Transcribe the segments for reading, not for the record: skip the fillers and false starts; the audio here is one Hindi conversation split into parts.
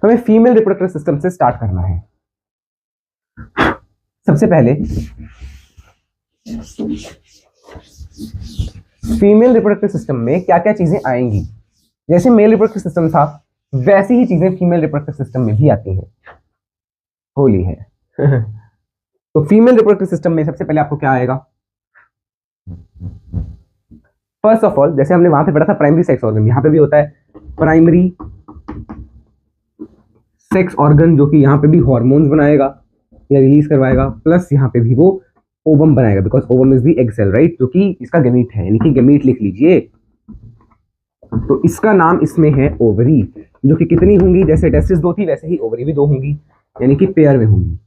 हमें फीमेल रिप्रोडक्टिव सिस्टम से स्टार्ट करना है। सबसे पहले फीमेल रिप्रोडक्टिव सिस्टम में क्या क्या चीजें आएंगी। जैसे मेल रिप्रोडक्टिव सिस्टम था वैसी ही चीजें फीमेल रिप्रोडक्टिव सिस्टम में भी आती हैं। होली है तो फीमेल रिप्रोडक्टिव सिस्टम में सबसे पहले आपको क्या आएगा? फर्स्ट ऑफ ऑल, जैसे हमने वहां पे पढ़ा था प्राइमरी सेक्स ऑर्गन, यहां पे भी होता है प्राइमरी सेक्स ऑर्गन, जो कि यहाँ पे भी हॉर्मोन्स बनाएगा या रिलीज करवाएगा, प्लस यहाँ पे भी वो ओवम बनाएगा, because ovum is the egg cell, right, जो कि इसका गमीट है, यानी कि गमीट लिख लीजिए। तो इसका नाम इसमें है ओवरी, जो कि कितनी होंगी? जैसे टेस्टिस 2 थी वैसे ही ओवरी भी 2 होंगी, यानी कि पेयर में होंगी।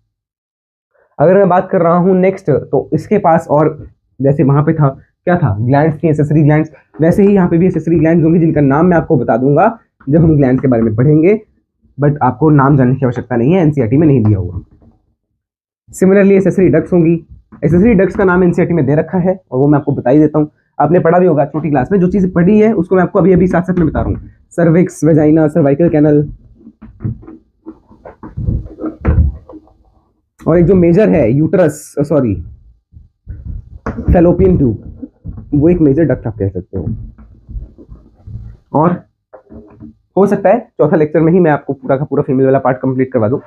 अगर मैं बात कर रहा हूँ नेक्स्ट, तो इसके पास और जैसे वहां पे था क्या था, ग्लैंड्स थी, एसेसरी ग्लैंड्स, वैसे ही यहाँ पे भी एसेसरी ग्लैंड्स होंगी, जिनका नाम मैं आपको बता दूंगा जब हम ग्लैंड्स के बारे में पढ़ेंगे, बट आपको नाम जानने की आवश्यकता नहीं है, एनसीईआरटी में नहीं दिया हुआ। सिमिलरली एसेसरी डक्ट्स होंगी। एसेसरी डक्ट्स का नाम एनसीईआरटी में दे रखा है और वो मैं आपको बता ही देता हूँ, आपने पढ़ा भी होगा छोटी क्लास में, जो चीज पढ़ी है उसको मैं आपको अभी अभी साथ साथ में बता रहा हूँ। सर्विक्स, वेजाइना, सर्वाइकल कैनल, और एक जो मेजर है यूट्रस, सॉरी फैलोपियन ट्यूब, वो एक मेजर डक्ट आप कह सकते हो। और हो सकता है चौथा लेक्चर में ही मैं आपको पूरा का पूरा फीमेल वाला पार्ट कंप्लीट करवा दूं,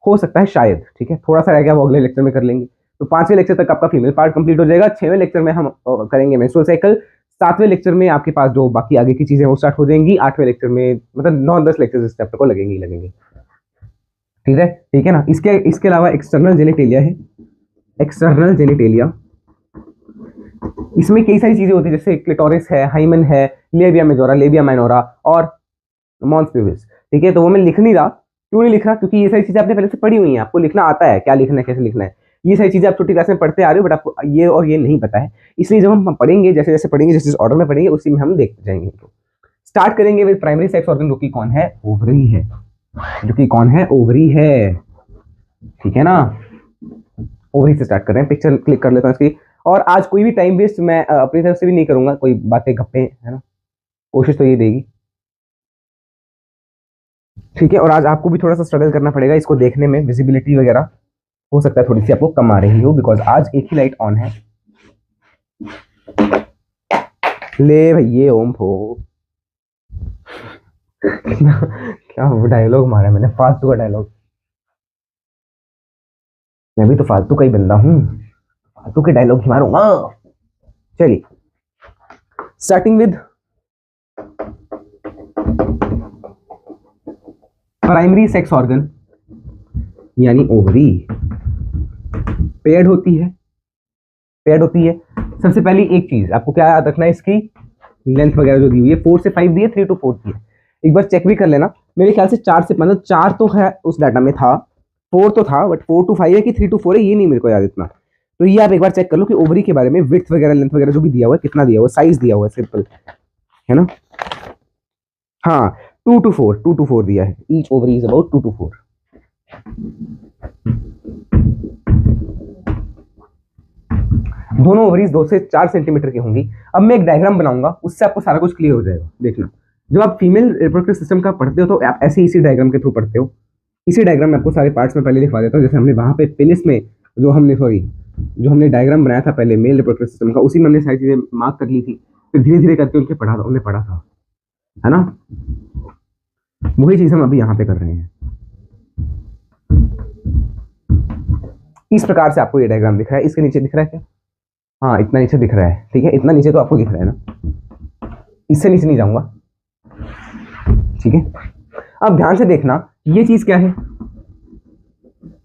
हो सकता है शायद, ठीक है, थोड़ा सा रह गया वो अगले लेक्चर में कर लेंगे। तो 5वें लेक्चर तक आपका फीमेल पार्ट कंप्लीट हो जाएगा। 6वें लेक्चर में हम करेंगे मेंस्ट्रुअल साइकिल। 7वें लेक्चर में आपके पास जो बाकी आगे की चीजें वो स्टार्ट हो जाएंगी। 8वें लेक्चर में, मतलब 9-10 लेक्चर इस चैप्टर को लगेंगे ही लगेंगे, ठीक है ना। इसके अलावा एक्सटर्नल जेनिटेलिया है, एक्सटर्नल जेनिटेलिया, इसमें कई सारी चीजें होती है, जैसे क्लिटोरिस है, हाइमन है, लेबिया मेजोरा, लेबिया माइनोरा और मॉन्स प्यूबिस, ठीक है। तो वो मैं लिख नहीं रहा, क्यों नहीं लिख रहा? क्योंकि ये सारी चीजें आपने पहले से पढ़ी हुई हैं, आपको लिखना आता है, क्या लिखना है, कैसे लिखना है, ये सारी चीजें आप छोटी क्लास में पढ़ते आ रहे हो, बट आपको ये और ये नहीं पता है। इसलिए जब हम पढ़ेंगे, जैसे जैसे पढ़ेंगे, जिस जिस ऑर्डर में पढ़ेंगे उसी में हम देखते जाएंगे। तो स्टार्ट करेंगे विद प्राइमरी सेक्स ऑर्गन, जो कि कौन है? ओवरी है, जो कि कौन है? ओवरी है, ठीक है ना। ओवरी से स्टार्ट कर रहे हैं, पिक्चर क्लिक कर लेता हूँ इसकी। और आज कोई भी टाइम वेस्ट मैं अपनी तरफ से भी नहीं करूंगा, कोई बातें गप्पे, है ना, कोशिश तो ये देगी, ठीक है। और आज आपको भी थोड़ा सा स्ट्रगल करना पड़ेगा इसको देखने में, विजिबिलिटी वगैरह हो सकता है थोड़ी सी आपको कम आ रही हो, बिकॉज आज एक ही लाइट ऑन है। ले भैये ओम फो क्या डायलॉग मारा मैंने, फालतू का डायलॉग। मैं भी तो फालतू का ही बंदा हूँ, फालतू के डायलॉग ही मारूंगा। चलिए starting with primary sex organ यानी ओवरी। पेयर्ड होती है, पेयर्ड होती है। सबसे पहली एक चीज आपको क्या याद रखना है, इसकी लेंथ वगैरह जो दी हुई है 4 से 5 दी है, 3 to 4 दी है। एक बार चेक भी कर लेना, मेरे ख्याल से 4 से, मतलब 4 तो है उस डाटा में था, 4 तो था, बट 4 to 5 है कि 3 to 4 है, ये नहीं मेरे को याद इतना। तो ये आप एक बार चेक कर लो कि ओवरी के बारे में विड्थ वगैरह, लेंथ वगैरह जो भी दिया हुआ है, कितना दिया हुआ है, साइज दिया हुआ है, सिंपल है ना। हाँ 2 to 4 दिया है, each ovary is about 2 to 4। दोनों ओवरीज 2 से 4 सेंटीमीटर की होंगी। अब मैं एक डायग्राम बनाऊंगा, उससे आपको सारा कुछ क्लियर हो जाएगा। देखना, जब आप फीमेल रिप्रोडक्टिव सिस्टम का पढ़ते हो तो आप ऐसे इसी डायग्राम के थ्रू पढ़ते हो। इसी डायग्राम में आपको सारे पार्ट्स में पहले लिखवा देता हूँ। जैसे हमने वहां पे पेनिस में जो हमने डायग्राम बनाया था पहले मेल रिप्रोडक्टिव सिस्टम का, उसी में हमने सारी चीजें मार्क कर ली थी, फिर धीरे धीरे करके उनके पढ़ा था, है ना। वही चीज हम अभी यहाँ पे कर रहे हैं। इस प्रकार से आपको ये डायग्राम दिख रहा है। इसके नीचे दिख रहा है क्या? हाँ, इतना नीचे दिख रहा है, ठीक है, इतना नीचे तो आपको दिख रहा है ना, इससे नीचे नहीं जाऊंगा, ठीक है। अब ध्यान से देखना, ये चीज क्या है?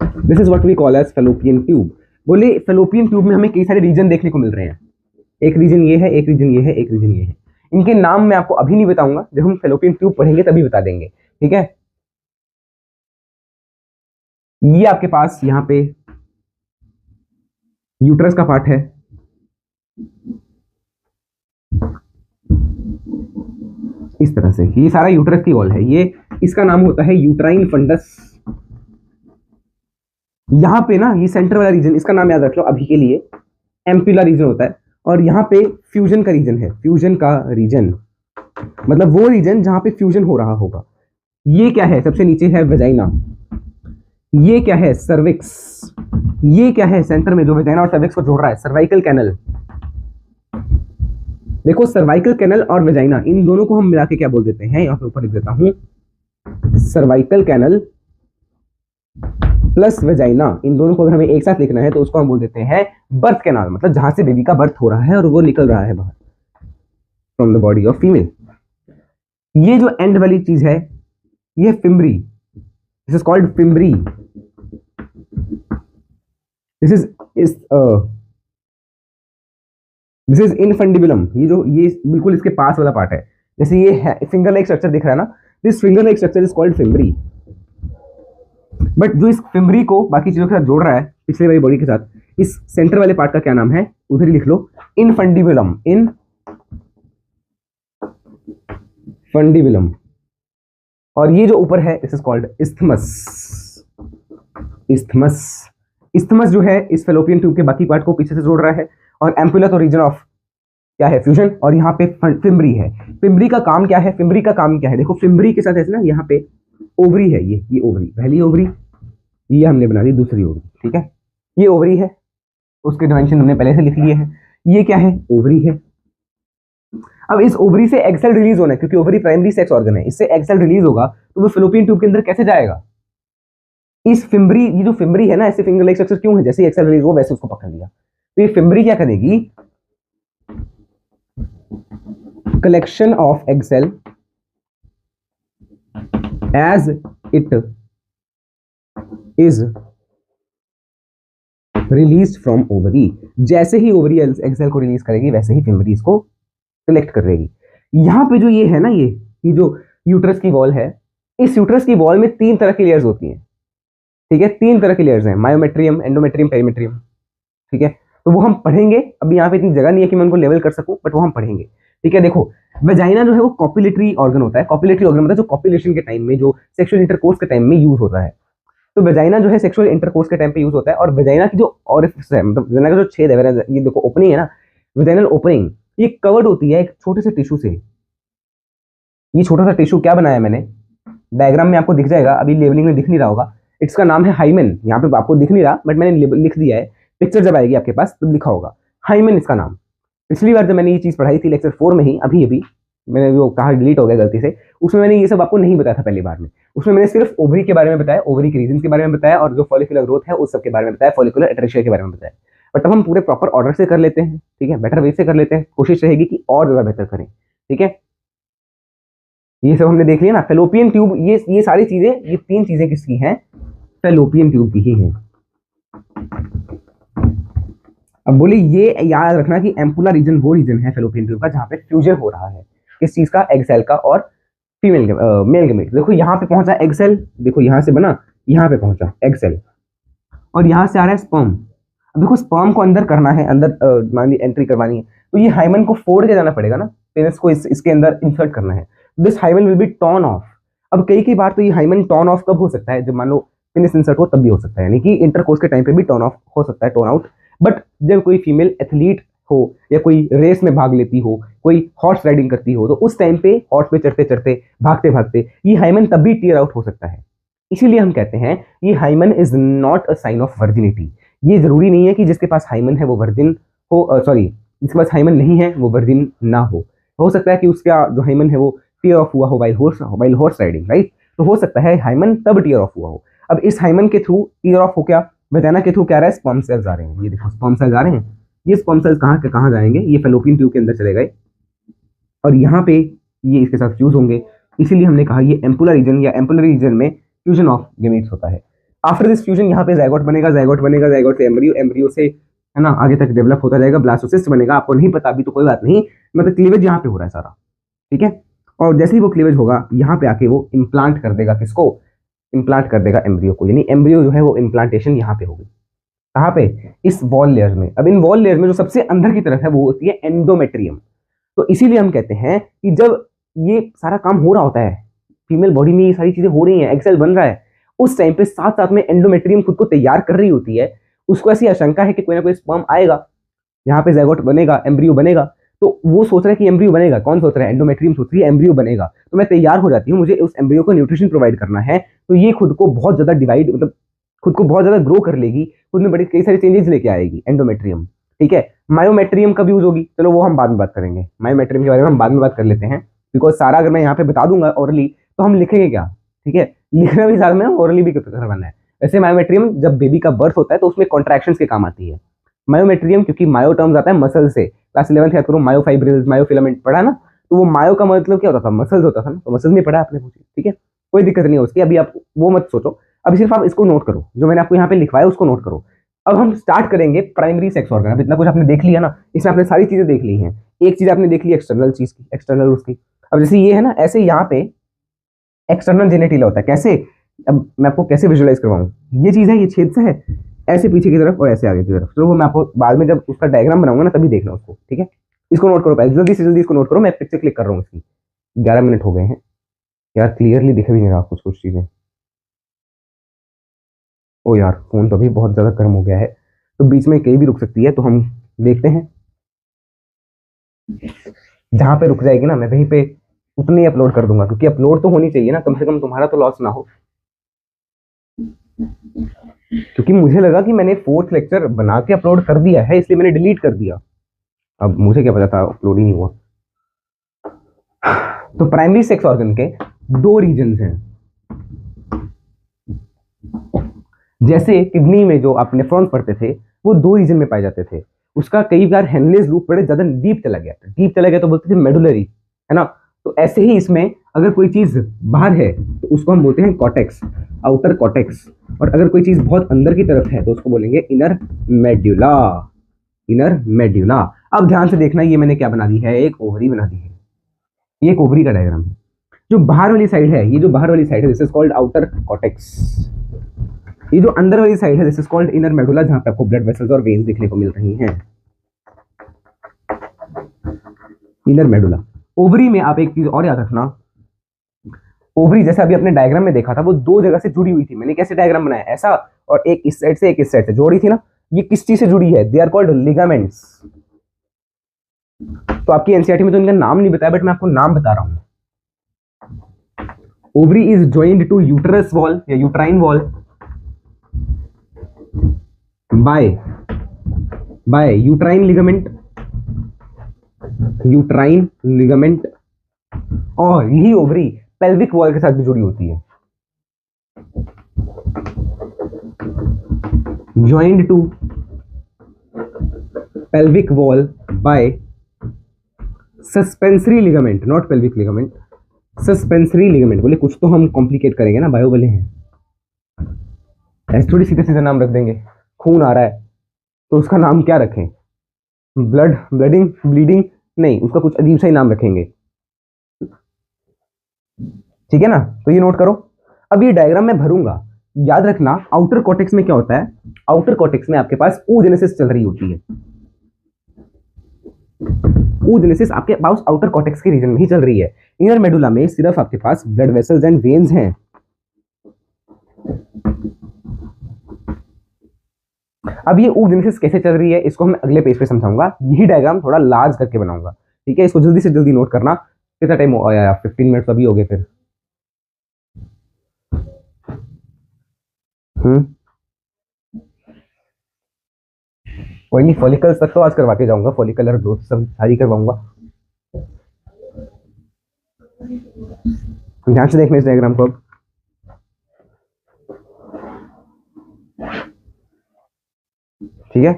This is what we call as fallopian tube. बोले फैलोपियन ट्यूब में हमें कई सारे रीजन देखने को मिल रहे हैं। एक रीजन ये है, एक रीजन ये है, एक रीजन ये है। इनके नाम मैं आपको अभी नहीं बताऊंगा, जब हम फैलोपियन ट्यूब पढ़ेंगे तभी बता देंगे, ठीक है। ये आपके पास यहाँ पे यूट्रस का पार्ट है, इस तरह से, ये सारा यूट्रस की वॉल है। ये इसका नाम होता है यूट्राइन फंडस। यहाँ पे ना ये सेंटर वाला रीजन, इसका नाम याद रख लो अभी के लिए, एम्पुला रीजन होता है। और यहाँ पे फ्यूजन का रीजन है, फ्यूजन का रीजन मतलब वो रीजन जहाँ पे फ्यूजन हो रहा होगा। ये क्या है, सबसे नीचे है वेजाइना, ये क्या है सर्विक्स, ये क्या है सेंटर में जो वेजाइना और सर्विक्स को जोड़ रहा है, सर्वाइकल कैनल। देखो सर्वाइकल कैनल और वेजाइना इन दोनों को हम मिला के क्या बोल देते हैं, यहां पे ऊपर लिख देता हूं, सर्वाइकल कैनल प्लस वेजाइना, इन दोनों को अगर हमें एक साथ लिखना है तो उसको हम बोल देते हैं बर्थ कैनाल, मतलब जहां से बेबी का बर्थ हो रहा है और वो निकल रहा है बाहर from the body of female. ये जो एंड वाली चीज है ये fimbriae, this is called fimbriae, this is infundibulum, ये बिल्कुल इसके पास वाला पार्ट है, जैसे ये है फिंगर लाइक स्ट्रक्चर दिख रहा है ना, this finger like structure is called fimbriae. But जो इस फिम्बरी को बाकी चीजों के साथ जोड़ रहा है पिछले वाली बॉडी के साथ, इस सेंटर वाले पार्ट का क्या नाम है, उधर ही लिख लो, इनफंडिबुलम, इनफंडिबुलम। और ये जो ऊपर है this is called isthmus, isthmus, isthmus जो है इस फेलोपियन ट्यूब के बाकी पार्ट को पीछे से जोड़ रहा है, और एम्पुला तो रीजन ऑफ क्या है फ्यूजन, और यहाँ पे फिम्बरी है। फिम्बरी का काम क्या है, फिम्बरी का काम क्या है, देखो फिम्बरी के साथ ऐसे ना यहाँ पे ओवरी है, ये ओवरी, पहली ओवरी, ये हमने बना दी दूसरी ओवरी, ठीक है, ये ओवरी है, उसके डायमेंशन हमने पहले से लिख लिए हैं, ये क्या है ओवरी है। अब इस ओवरी से एग सेल रिलीज होना है, क्योंकि ओवरी प्राइमरी सेक्स ऑर्गन है, इससे एग सेल रिलीज होगा तो वो फेलोपियन ट्यूब के अंदर कैसे जाएगा, इस फिम्बरी, ये जो फिम्बरी है ना ऐसे फिंगर लाइक स्ट्रक्चर क्यों है, जैसे एक्सेल रिलीज हो वैसे उसको पकड़ लिया, तो ये फिम्बरी क्या करेगी, collection of egg cell as it is release from ovary, जैसे ही ओवरी एग सेल को रिलीज करेगी वैसे ही फिम्बरी इसको कलेक्ट कर लेगी। यहाँ पे जो ये है ना, ये जो यूट्रस की वॉल है, इस यूट्रस की वॉल में 3 तरह की लेयर्स होती हैं, ठीक है, 3 तरह की लेयर्स हैं, मायोमेट्रियम, एंडोमेट्रियम, पेरीमेट्रियम, ठीक है, तो वो हम पढ़ेंगे, अभी यहाँ पे इतनी जगह नहीं है कि मैं उनको लेवल कर सकूं, बट वो हम पढ़ेंगे, ठीक है। देखो वेजाइना जो है वो कॉपुलेटरी ऑर्गन होता है, कॉपुलेटरी ऑर्गन मतलब जो कॉपुलेशन के टाइम में, जो सेक्सुअल इंटरकोर्स के टाइम में यूज होता है, तो वेजाइना जो है सेक्सुअल इंटरकोर्स के टाइम पे यूज होता है, और वेजाइना की जो ऑरिफिस है, मतलब वेजाइना का जो छेद है, ये देखो ओपनिंग है ना, वेजाइनल ओपनिंग, ये कवर्ड होती है एक छोटे से टिश्यू से। ये छोटा सा टिश्यू क्या बनाया मैंने, डायग्राम में आपको दिख जाएगा, अभी लेवलिंग में दिख नहीं रहा होगा, इसका नाम है हाइमेन, यहाँ पे आपको दिख नहीं रहा बट मैंने लिख दिया है, पिक्चर जब आएगी आपके पास तो लिखा होगा हाइमेन इसका नाम। पिछली बार जब मैंने ये चीज पढ़ाई थी लेक्चर 4 में ही, अभी मैंने वो कहा डिलीट हो गया गलती से, उसमें मैंने ये सब आपको नहीं बताया था पहली बार में, उसमें मैंने सिर्फ ओवरी के बारे में बताया, ओवरी के रीजन के बारे में बताया, और जो फॉलिकुलर ग्रोथ है उस सब के बारे में बताया, फॉलिकुलर एट्रेशिया के बारे में बताया। बट अब हम पूरे प्रॉपर ऑर्डर से कर लेते हैं, ठीक है, बेटर वे से कर लेते हैं, कोशिश रहेगी कि और ज्यादा बेहतर करें, ठीक है। ये सब हमने देख लिया ना, फेलोपियन ट्यूब, ये सारी चीजें, ये 3 चीजें किसकी हैं, फेलोपियन ट्यूब की ही हैं। अब बोले ये याद रखना कि एम्पुला रीजन वो रीजन है फेलोपियन ट्यूब का जहां पे फ्यूजन हो रहा है, किस चीज का, एग सेल का और फीमेल मेल गैमेट। देखो यहाँ पे पहुंचा एग सेल, देखो यहाँ से बना, यहाँ पे पहुंचा एग सेल, और यहाँ से आ रहा है स्पर्म। अब देखो स्पर्म को अंदर करना है, अंदर मान ली एंट्री करवानी है, तो ये हाइमन को फोड़ के जाना पड़ेगा ना, पेनिस को इसके अंदर इंसर्ट करना है, this hymen will be torn off. अब कई बार तो ये हाइमन टॉर्न ऑफ कब हो सकता है, जब मान लो पेनिस इंसर्ट हो तब भी हो सकता है, यानी कि इंटरकोर्स के टाइम पे भी टॉर्न ऑफ हो सकता है, टॉर्न आउट। बट जब कोई फीमेल एथलीट हो या कोई रेस में भाग लेती हो, कोई हॉर्स राइडिंग करती हो, तो उस टाइम पे हॉर्स पे चढ़ते चढ़ते भागते भागते ये हाइमन तब भी टीयर आउट हो सकता है। इसीलिए हम कहते हैं ये hymen is not a sign of virginity. ये जरूरी नहीं है कि जिसके पास हाइमन है वो वर्जिन हो, सॉरी जिसके पास हाइमन नहीं है वो वर्जिन ना हो सकता है कि उसका जो हाइमन है वो टीयर ऑफ हुआ हो वाइल हॉर्स राइडिंग, राइट, तो हो सकता है हाइमन तब टीयर ऑफ हुआ हो। अब इस हाइमन के थ्रू टीयर ऑफ हो, क्या वेजाइना के थ्रू क्या आ रहा है, स्पर्म सेल्स आ रहे हैं, ये देखो स्पर्म सेल्स आ रहे हैं, ये स्पर्म सेल्स कहाँ के कहाँ जाएंगे, ये फेलोपियन ट्यूब के अंदर चले गए, और यहाँ पे ये इसके साथ फ्यूज होंगे, इसीलिए हमने कहा ये एम्पुलर रीजन या एम्पुलरी रीजन में फ्यूजन ऑफ गैमेट्स होता है। आफ्टर दिस फ्यूजन यहाँ पे जाइगोट बनेगा, जाइगोट से एम्ब्रियो, एम्ब्रियो से है ना आगे तक डेवलप होता जाएगा, ब्लास्टोसिस्ट बनेगा, आपको नहीं पता अभी तो कोई बात नहीं, मतलब क्लीवेज यहाँ पे हो रहा है सारा, ठीक है। और जैसे ही वो क्लीवेज होगा यहाँ पे आके वो इम्प्लांट कर देगा, किसको, इम्प्लांट कर देगा एम्ब्रियो को, यानी एम्ब्रियो जो है वो इम्प्लांटेशन यहाँ पे होगी, कहाँ पे, इस वॉल लेयर में। अब इन वॉल लेयर में जो सबसे अंदर की तरफ है वो होती है एंडोमेट्रियम। तो इसीलिए हम कहते हैं कि जब ये सारा काम हो रहा होता है, फीमेल बॉडी में ये सारी चीजें हो रही हैं, एक्सेल बन रहा है, उस टाइम पे साथ साथ में एंडोमेट्रियम खुद को तैयार कर रही होती है, उसको ऐसी आशंका है कि कोई ना कोई स्पर्म आएगा, यहाँ पे जाइगोट बनेगा, एम्ब्रियो बनेगा, तो वो सोच रहा है कि एम्ब्रियो बनेगा, कौन सोच रहा है, एंडोमेट्रियम सोच रही है एम्ब्रियो बनेगा, तो मैं तैयार हो जाती हूँ, मुझे उस एम्ब्रियो को न्यूट्रिशन प्रोवाइड करना है, तो ये खुद को बहुत ज्यादा डिवाइड, मतलब खुद को बहुत ज्यादा ग्रो कर लेगी, खुद में बड़ी कई सारे चेंजेस लेके आएगी एंडोमेट्रियम। ठीक है, मायोमेट्रियम कब यूज होगी, चलो वो हम बाद में बात करेंगे, मायोमेट्रियम के बारे में हम बाद में बात कर लेते हैं, बिकॉज सारा अगर मैं यहाँ पे बता दूंगा ओरली तो हम लिखेंगे क्या। ठीक है, लिखना भी सारा में ओरली भी करवाना है। वैसे मायोमेट्रियम जब बेबी का बर्थ होता है तो उसमें कॉन्ट्रैक्शंस के काम आती है मायोमेट्रियम, क्योंकि मायो टर्म्स आता है मसल से, क्लास 11th याद करो, मायोफाइब्रिल्स मायोफिलामेंट पढ़ा ना, तो वो मायो का मतलब क्या होता था, मसल्स होता था ना, तो मसल्स में पढ़ा आपने पूछी। ठीक है, कोई दिक्कत नहीं है उसकी, अभी आप वो मत सोचो, अभी सिर्फ आप इसको नोट करो, जो मैंने आपको यहाँ पे लिखवाया उसको नोट करो। अब हम स्टार्ट करेंगे प्राइमरी सेक्स ऑर्गन। अब इतना कुछ आपने देख लिया ना, इसमें आपने सारी चीजें देख ली हैं, एक चीज आपने देख ली एक्सटर्नल चीज की, एक्सटर्नल उसकी। अब जैसे ये है ना, ऐसे यहाँ पे एक्सटर्नल जेनेटिला होता है, कैसे, अब मैं आपको कैसे विजुअलाइज करवाऊं, ये चीज है, ये छेद से है ऐसे पीछे की तरफ और ऐसे आगे की तरफ, तो वो मैं आपको बाद में जब उसका डायग्राम बनाऊंगा ना तभी देखना उसको। ठीक है, इसको नोट करो पहले, जल्दी से जल्दी इसको नोट करो, मैं पिक्चर क्लिक कर रहा हूँ इसकी। 11 मिनट हो गए हैं यार, क्लियरली दिख भी नहीं रहा कुछ कुछ चीजें। ओ यार, फोन तो अभी बहुत ज्यादा गर्म हो गया है, तो बीच में कहीं भी रुक सकती है, तो हम देखते हैं, जहां पे रुक जाएगी ना मैं वहीं पे उतनी अपलोड कर दूंगा, क्योंकि अपलोड तो होनी चाहिए ना, कम से कम तुम्हारा तो लॉस ना हो। क्योंकि मुझे लगा कि मैंने 4th लेक्चर बना के अपलोड कर दिया है, इसलिए मैंने डिलीट कर दिया, अब मुझे क्या पता था अपलोड ही नहीं हुआ। तो प्राइमरी सेक्स ऑर्गन के 2 रीजन्स हैं, जैसे किडनी में जो आप नेफ्रॉन्स पढ़ते थे वो 2 रीजन में पाए जाते थे, उसका कई बार हेनलेस लूप बड़े ज्यादा डीप चला गया था, डीप चला गया तो बोलते थे मेडुलरी, है ना। तो ऐसे ही इसमें अगर कोई चीज बाहर है तो उसको हम बोलते हैं कॉर्टेक्स, आउटर कॉर्टेक्स, और अगर कोई चीज बहुत अंदर की तरफ है तो उसको बोलेंगे इनर मेड्यूला, इनर मेड्यूला। अब ध्यान से देखना, ये मैंने क्या बना दी है, एक ओवरी बना दी है, ये एक ओवरी का डायग्राम है। जो बाहर वाली साइड है, ये जो बाहर वाली साइड है this is called outer cortex, ये जो अंदर वाली साइड है this is called inner medulla, जहां पे आपको ब्लड वेसल्स और वेन्स दिखने को मिल रही हैं, इनर मेडुला। ओवरी में आप एक चीज और याद रखना, ओवरी जैसे अभी अपने डायग्राम में देखा था वो 2 जगह से जुड़ी हुई थी, मैंने कैसे डायग्राम बनाया ऐसा, और एक इस साइड से एक इस साइड से जोड़ी थी ना, ये किस चीज से जुड़ी है, दे आर कॉल्ड लिगामेंट्स। तो आपकी एनसीईआरटी में तो इनका नाम नहीं बताया, बट मैं आपको नाम बता रहा हूं। Ovary is joined to uterus wall या uterine wall by uterine ligament, uterine ligament, और यही ओवरी पेल्विक वॉल के साथ भी जुड़ी होती है, joint to pelvic wall by suspensory ligament, not pelvic ligament, suspensory ligament. बोले कुछ तो हम कॉम्प्लिकेट करेंगे ना, बायो वाले हैं, ऐसे थोड़ी सीधे सीधे नाम रख देंगे, खून आ रहा है तो उसका नाम क्या रखें, ब्लड, ब्लडिंग, ब्लीडिंग, नहीं, उसका कुछ अजीब सा ही नाम रखेंगे। ठीक है ना, तो ये नोट करो। अब ये डायग्राम मैं भरूंगा, याद रखना आउटर कॉर्टेक्स में क्या होता है, आउटर कॉर्टेक्स में आपके पास oogenesis चल रही होती है, oogenesis आपके पास आउटर कॉर्टेक्स के रीजन में ही चल रही है, इनर मेडुला में सिर्फ आपके पास ब्लड वेसल्स एंड वेन्स हैं। अब ये oogenesis कैसे चल रही है इसको मैं अगले पेज पे समझाऊंगा, यही डायग्राम थोड़ा लार्ज करके बनाऊंगा। ठीक है, इसको जल्दी से जल्दी नोट करना, कितना टाइम हो गया, 15 मिनट अभी हो गए फिर। कोई नहीं, फॉलिकल्स तक तो आज करवा के जाऊंगा, फॉलिकुलर ग्रोथ सब सारी करवाऊंगा। ध्यान से देखना इस डायग्राम को। अब ठीक है,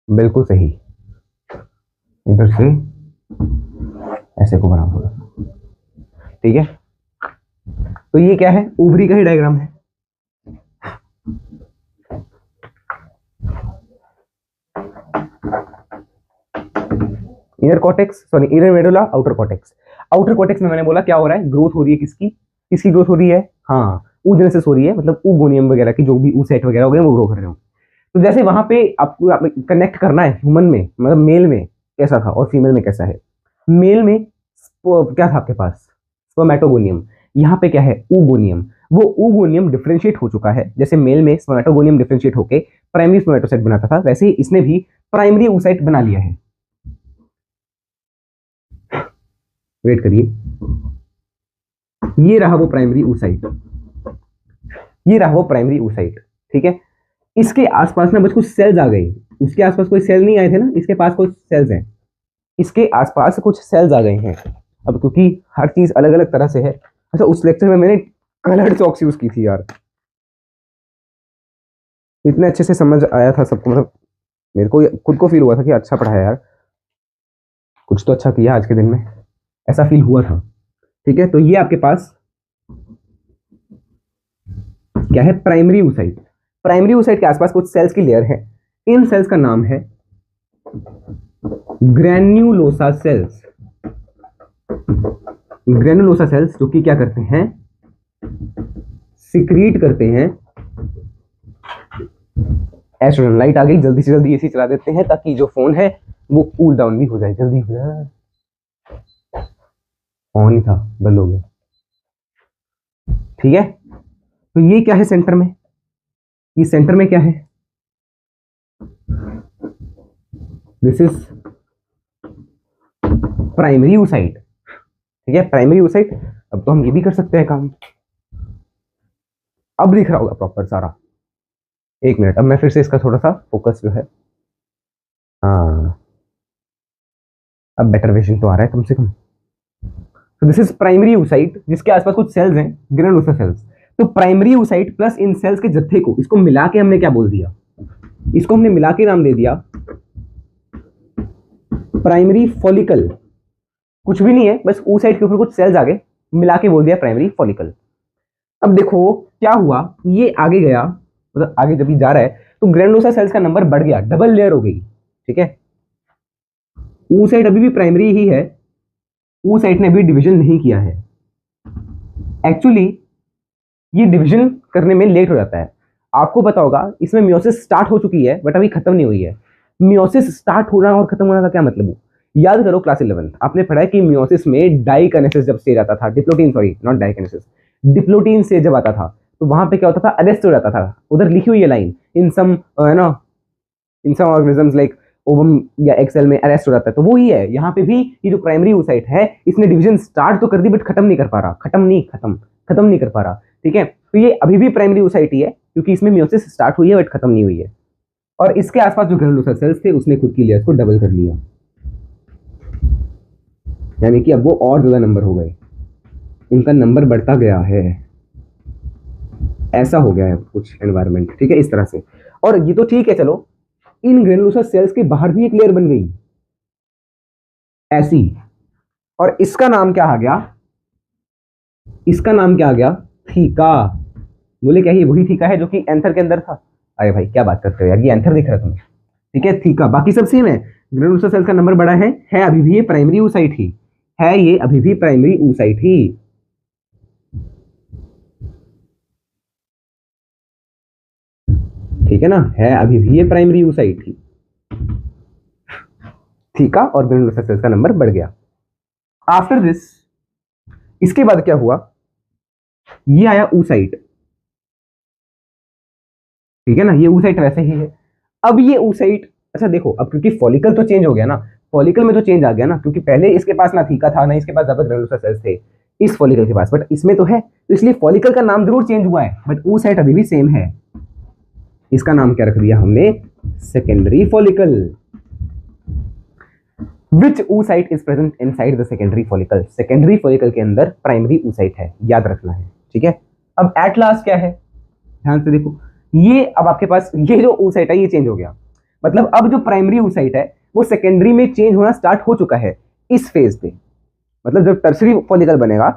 बिल्कुल सही, इधर से ऐसे को बनाओ थोड़ा, ठीक है। तो ये क्या है, ओवरी का ही डायग्राम है। Inner cortex, sorry inner medulla, outer cortex. Outer cortex में मैंने बोला क्या हो रहा है, ग्रोथ हो रही है, किसकी किसकी ग्रोथ हो रही है, हाँ oogenesis हो रही है, मतलब oogoनियम वगैरह की जो भी oocyte वगैरह हो गए वो ग्रो कर रहे हो। तो जैसे वहां पे आपको कनेक्ट करना है ह्यूमन में, मतलब मेल में कैसा था और फीमेल में कैसा है, मेल में क्या था आपके पास स्पर्मेटोगोनियम, यहाँ पे क्या है oogoनियम, वो oogoनियम डिफरेंशिएट हो चुका है, जैसे मेल में स्पर्मेटोगोनियम डिफरेंशिएट होके प्राइमरी स्पर्मेटोसाइट बनाता था, वैसे ही इसने भी प्राइमरी oocyte बना लिया है। वेट करिए, ये रहा वो प्राइमरी oocyte, ये रहा वो प्राइमरी oocyte, ठीक है। इसके आसपास ना बस कुछ सेल्स आ गए, उसके आसपास कोई सेल नहीं आए थे ना, इसके पास कुछ सेल्स हैं, इसके आसपास कुछ सेल्स आ गए हैं। अब क्योंकि हर चीज अलग अलग तरह से है। अच्छा, उस लेक्चर में मैंने कलर्ड चॉक्स यूज की थी यार, इतने अच्छे से समझ आया था सबको, मतलब मेरे को खुद को फील हुआ था कि अच्छा पढ़ाया यार, कुछ तो अच्छा किया आज के दिन में, ऐसा फील हुआ था। ठीक है, तो ये आपके पास क्या है, प्राइमरी oocyte। प्राइमरी oocyte के आसपास कुछ सेल्स की लेयर है, इन सेल्स का नाम है ग्रैन्युलोसा सेल्स। ग्रैन्युलोसा सेल्स जो कि क्या करते हैं, सिक्रीट करते हैं एस्ट्रोजन। लाइट आ गई, जल्दी से जल्दी एसी चला देते हैं ताकि जो फोन है वो कूल डाउन भी हो जाए, जल्दी हो जाए। ऑन ही था, बंद हो गया। ठीक है, तो ये क्या है सेंटर में, ये सेंटर में क्या है, दिस इज प्राइमरी oocyte। ठीक है, प्राइमरी oocyte। अब तो हम ये भी कर सकते हैं काम, अब दिख रहा होगा प्रॉपर सारा। एक मिनट, अब मैं फिर से इसका थोड़ा सा फोकस जो है, हाँ अब बेटर विजन तो आ रहा है कम से कम। तो दिस इज प्राइमरी oocyte, जिसके आसपास कुछ सेल्स हैं, ग्रैन्युलोसा सेल्स। तो प्राइमरी oocyte प्लस इन सेल्स के जत्थे को, इसको मिला के हमने क्या बोल दिया, इसको हमने मिला के नाम दे दिया प्राइमरी फॉलिकल। कुछ भी नहीं है, बस oocyte के ऊपर कुछ सेल्स आ गए, मिला के बोल दिया प्राइमरी फॉलिकल। अब देखो क्या हुआ, ये आगे गया, मतलब आगे जब ये जा रहा है तो ग्रैन्युलोसा सेल्स का नंबर बढ़ गया, डबल लेयर हो गई। ठीक है, oocyte अभी भी प्राइमरी ही है, oocyte ने अभी डिवीजन नहीं किया है। एक्चुअली ये डिवीजन करने में लेट हो जाता है। आपको पता होगा इसमें मियोसिस स्टार्ट हो चुकी है बट अभी खत्म नहीं हुई है। मियोसिस स्टार्ट होना और खत्म होने का क्या मतलब है, याद करो क्लास 11 आपने पढ़ा है कि मियोसिस में डाइकिनेसिस जब स्टेज आता था, diplotene, sorry not diakinesis, diplotene stage जब आता था तो वहां पे क्या होता था, अरेस्ट हो जाता था। उधर लिखी हुई है लाइन, इन सम है ना, इन सम ऑर्गेनिजम्स लाइक ओवम या एक्सेल में अरेस्ट हो जाता है। तो वो ही है यहाँ पे भी, ये जो प्राइमरी oocyte है इसने डिवीजन स्टार्ट तो कर दी बट खत्म नहीं कर पा रहा, खत्म नहीं कर पा रहा। ठीक है, तो ये अभी भी प्राइमरी oocyte ही है क्योंकि इसमें मियोसिस स्टार्ट हुई है बट खत्म नहीं हुई है। और इसके आसपास जो ग्रैन्युलोसा सेल्स थे उसने खुद की लेयर्स को डबल कर लिया, यानी कि अब वो और ज्यादा नंबर हो गए, उनका नंबर बढ़ता गया है, ऐसा हो गया है कुछ एनवायरनमेंट। ठीक है, इस तरह से। और ये तो ठीक है, चलो इन ग्रैन्युलोसा सेल्स के बाहर भी एक लेयर बन गई ऐसी, और इसका नाम क्या आ गया, इसका नाम क्या आ गया, थीका। बोले क्या ये वही थीका है जो कि एंथर के अंदर था? अरे भाई क्या बात करते हो यार, ये एंथर दिख रहा है तुम्हें। ठीक है, थीका, बाकी सब सेम है। ग्रैन्युलोसा सेल्स का नंबर बड़ा है अभी भी ये प्राइमरी oocyte ही है, ये अभी भी प्राइमरी oocyte ही। ठीक है ना, है अभी भी ये प्राइमरी oocyte ही। थीका और ग्रैन्युलोसा सेल्स का नंबर बढ़ गया। आफ्टर दिस, इसके बाद क्या हुआ, ये आया oocyte। ठीक है ना, ये oocyte वैसे ही है। अब ये oocyte, अच्छा देखो, अब क्योंकि फॉलिकल तो चेंज हो गया ना, फॉलिकल में तो चेंज आ गया ना, क्योंकि पहले इसके पास ना थीका था ना इसके पास ज्यादा ग्रैन्युलोसा सेल्स थे इस फॉलिकल के पास, बट इसमें तो है, तो इसलिए फॉलिकल का नाम जरूर चेंज हुआ है बट oocyte अभी भी सेम है। इसका नाम क्या रख दिया हमने, secondary follicle. Which oocyte is present inside the secondary follicle? Secondary follicle के अंदर प्राइमरी oocyte है, याद रखना है। ठीक है, अब एट लास्ट क्या है, ध्यान से देखो, ये अब आपके पास ये जो oocyte है ये चेंज हो गया, मतलब अब जो प्राइमरी oocyte है वो सेकेंडरी में चेंज होना स्टार्ट हो चुका है इस फेज पे। मतलब जब टर्शरी फॉलिकल बनेगा,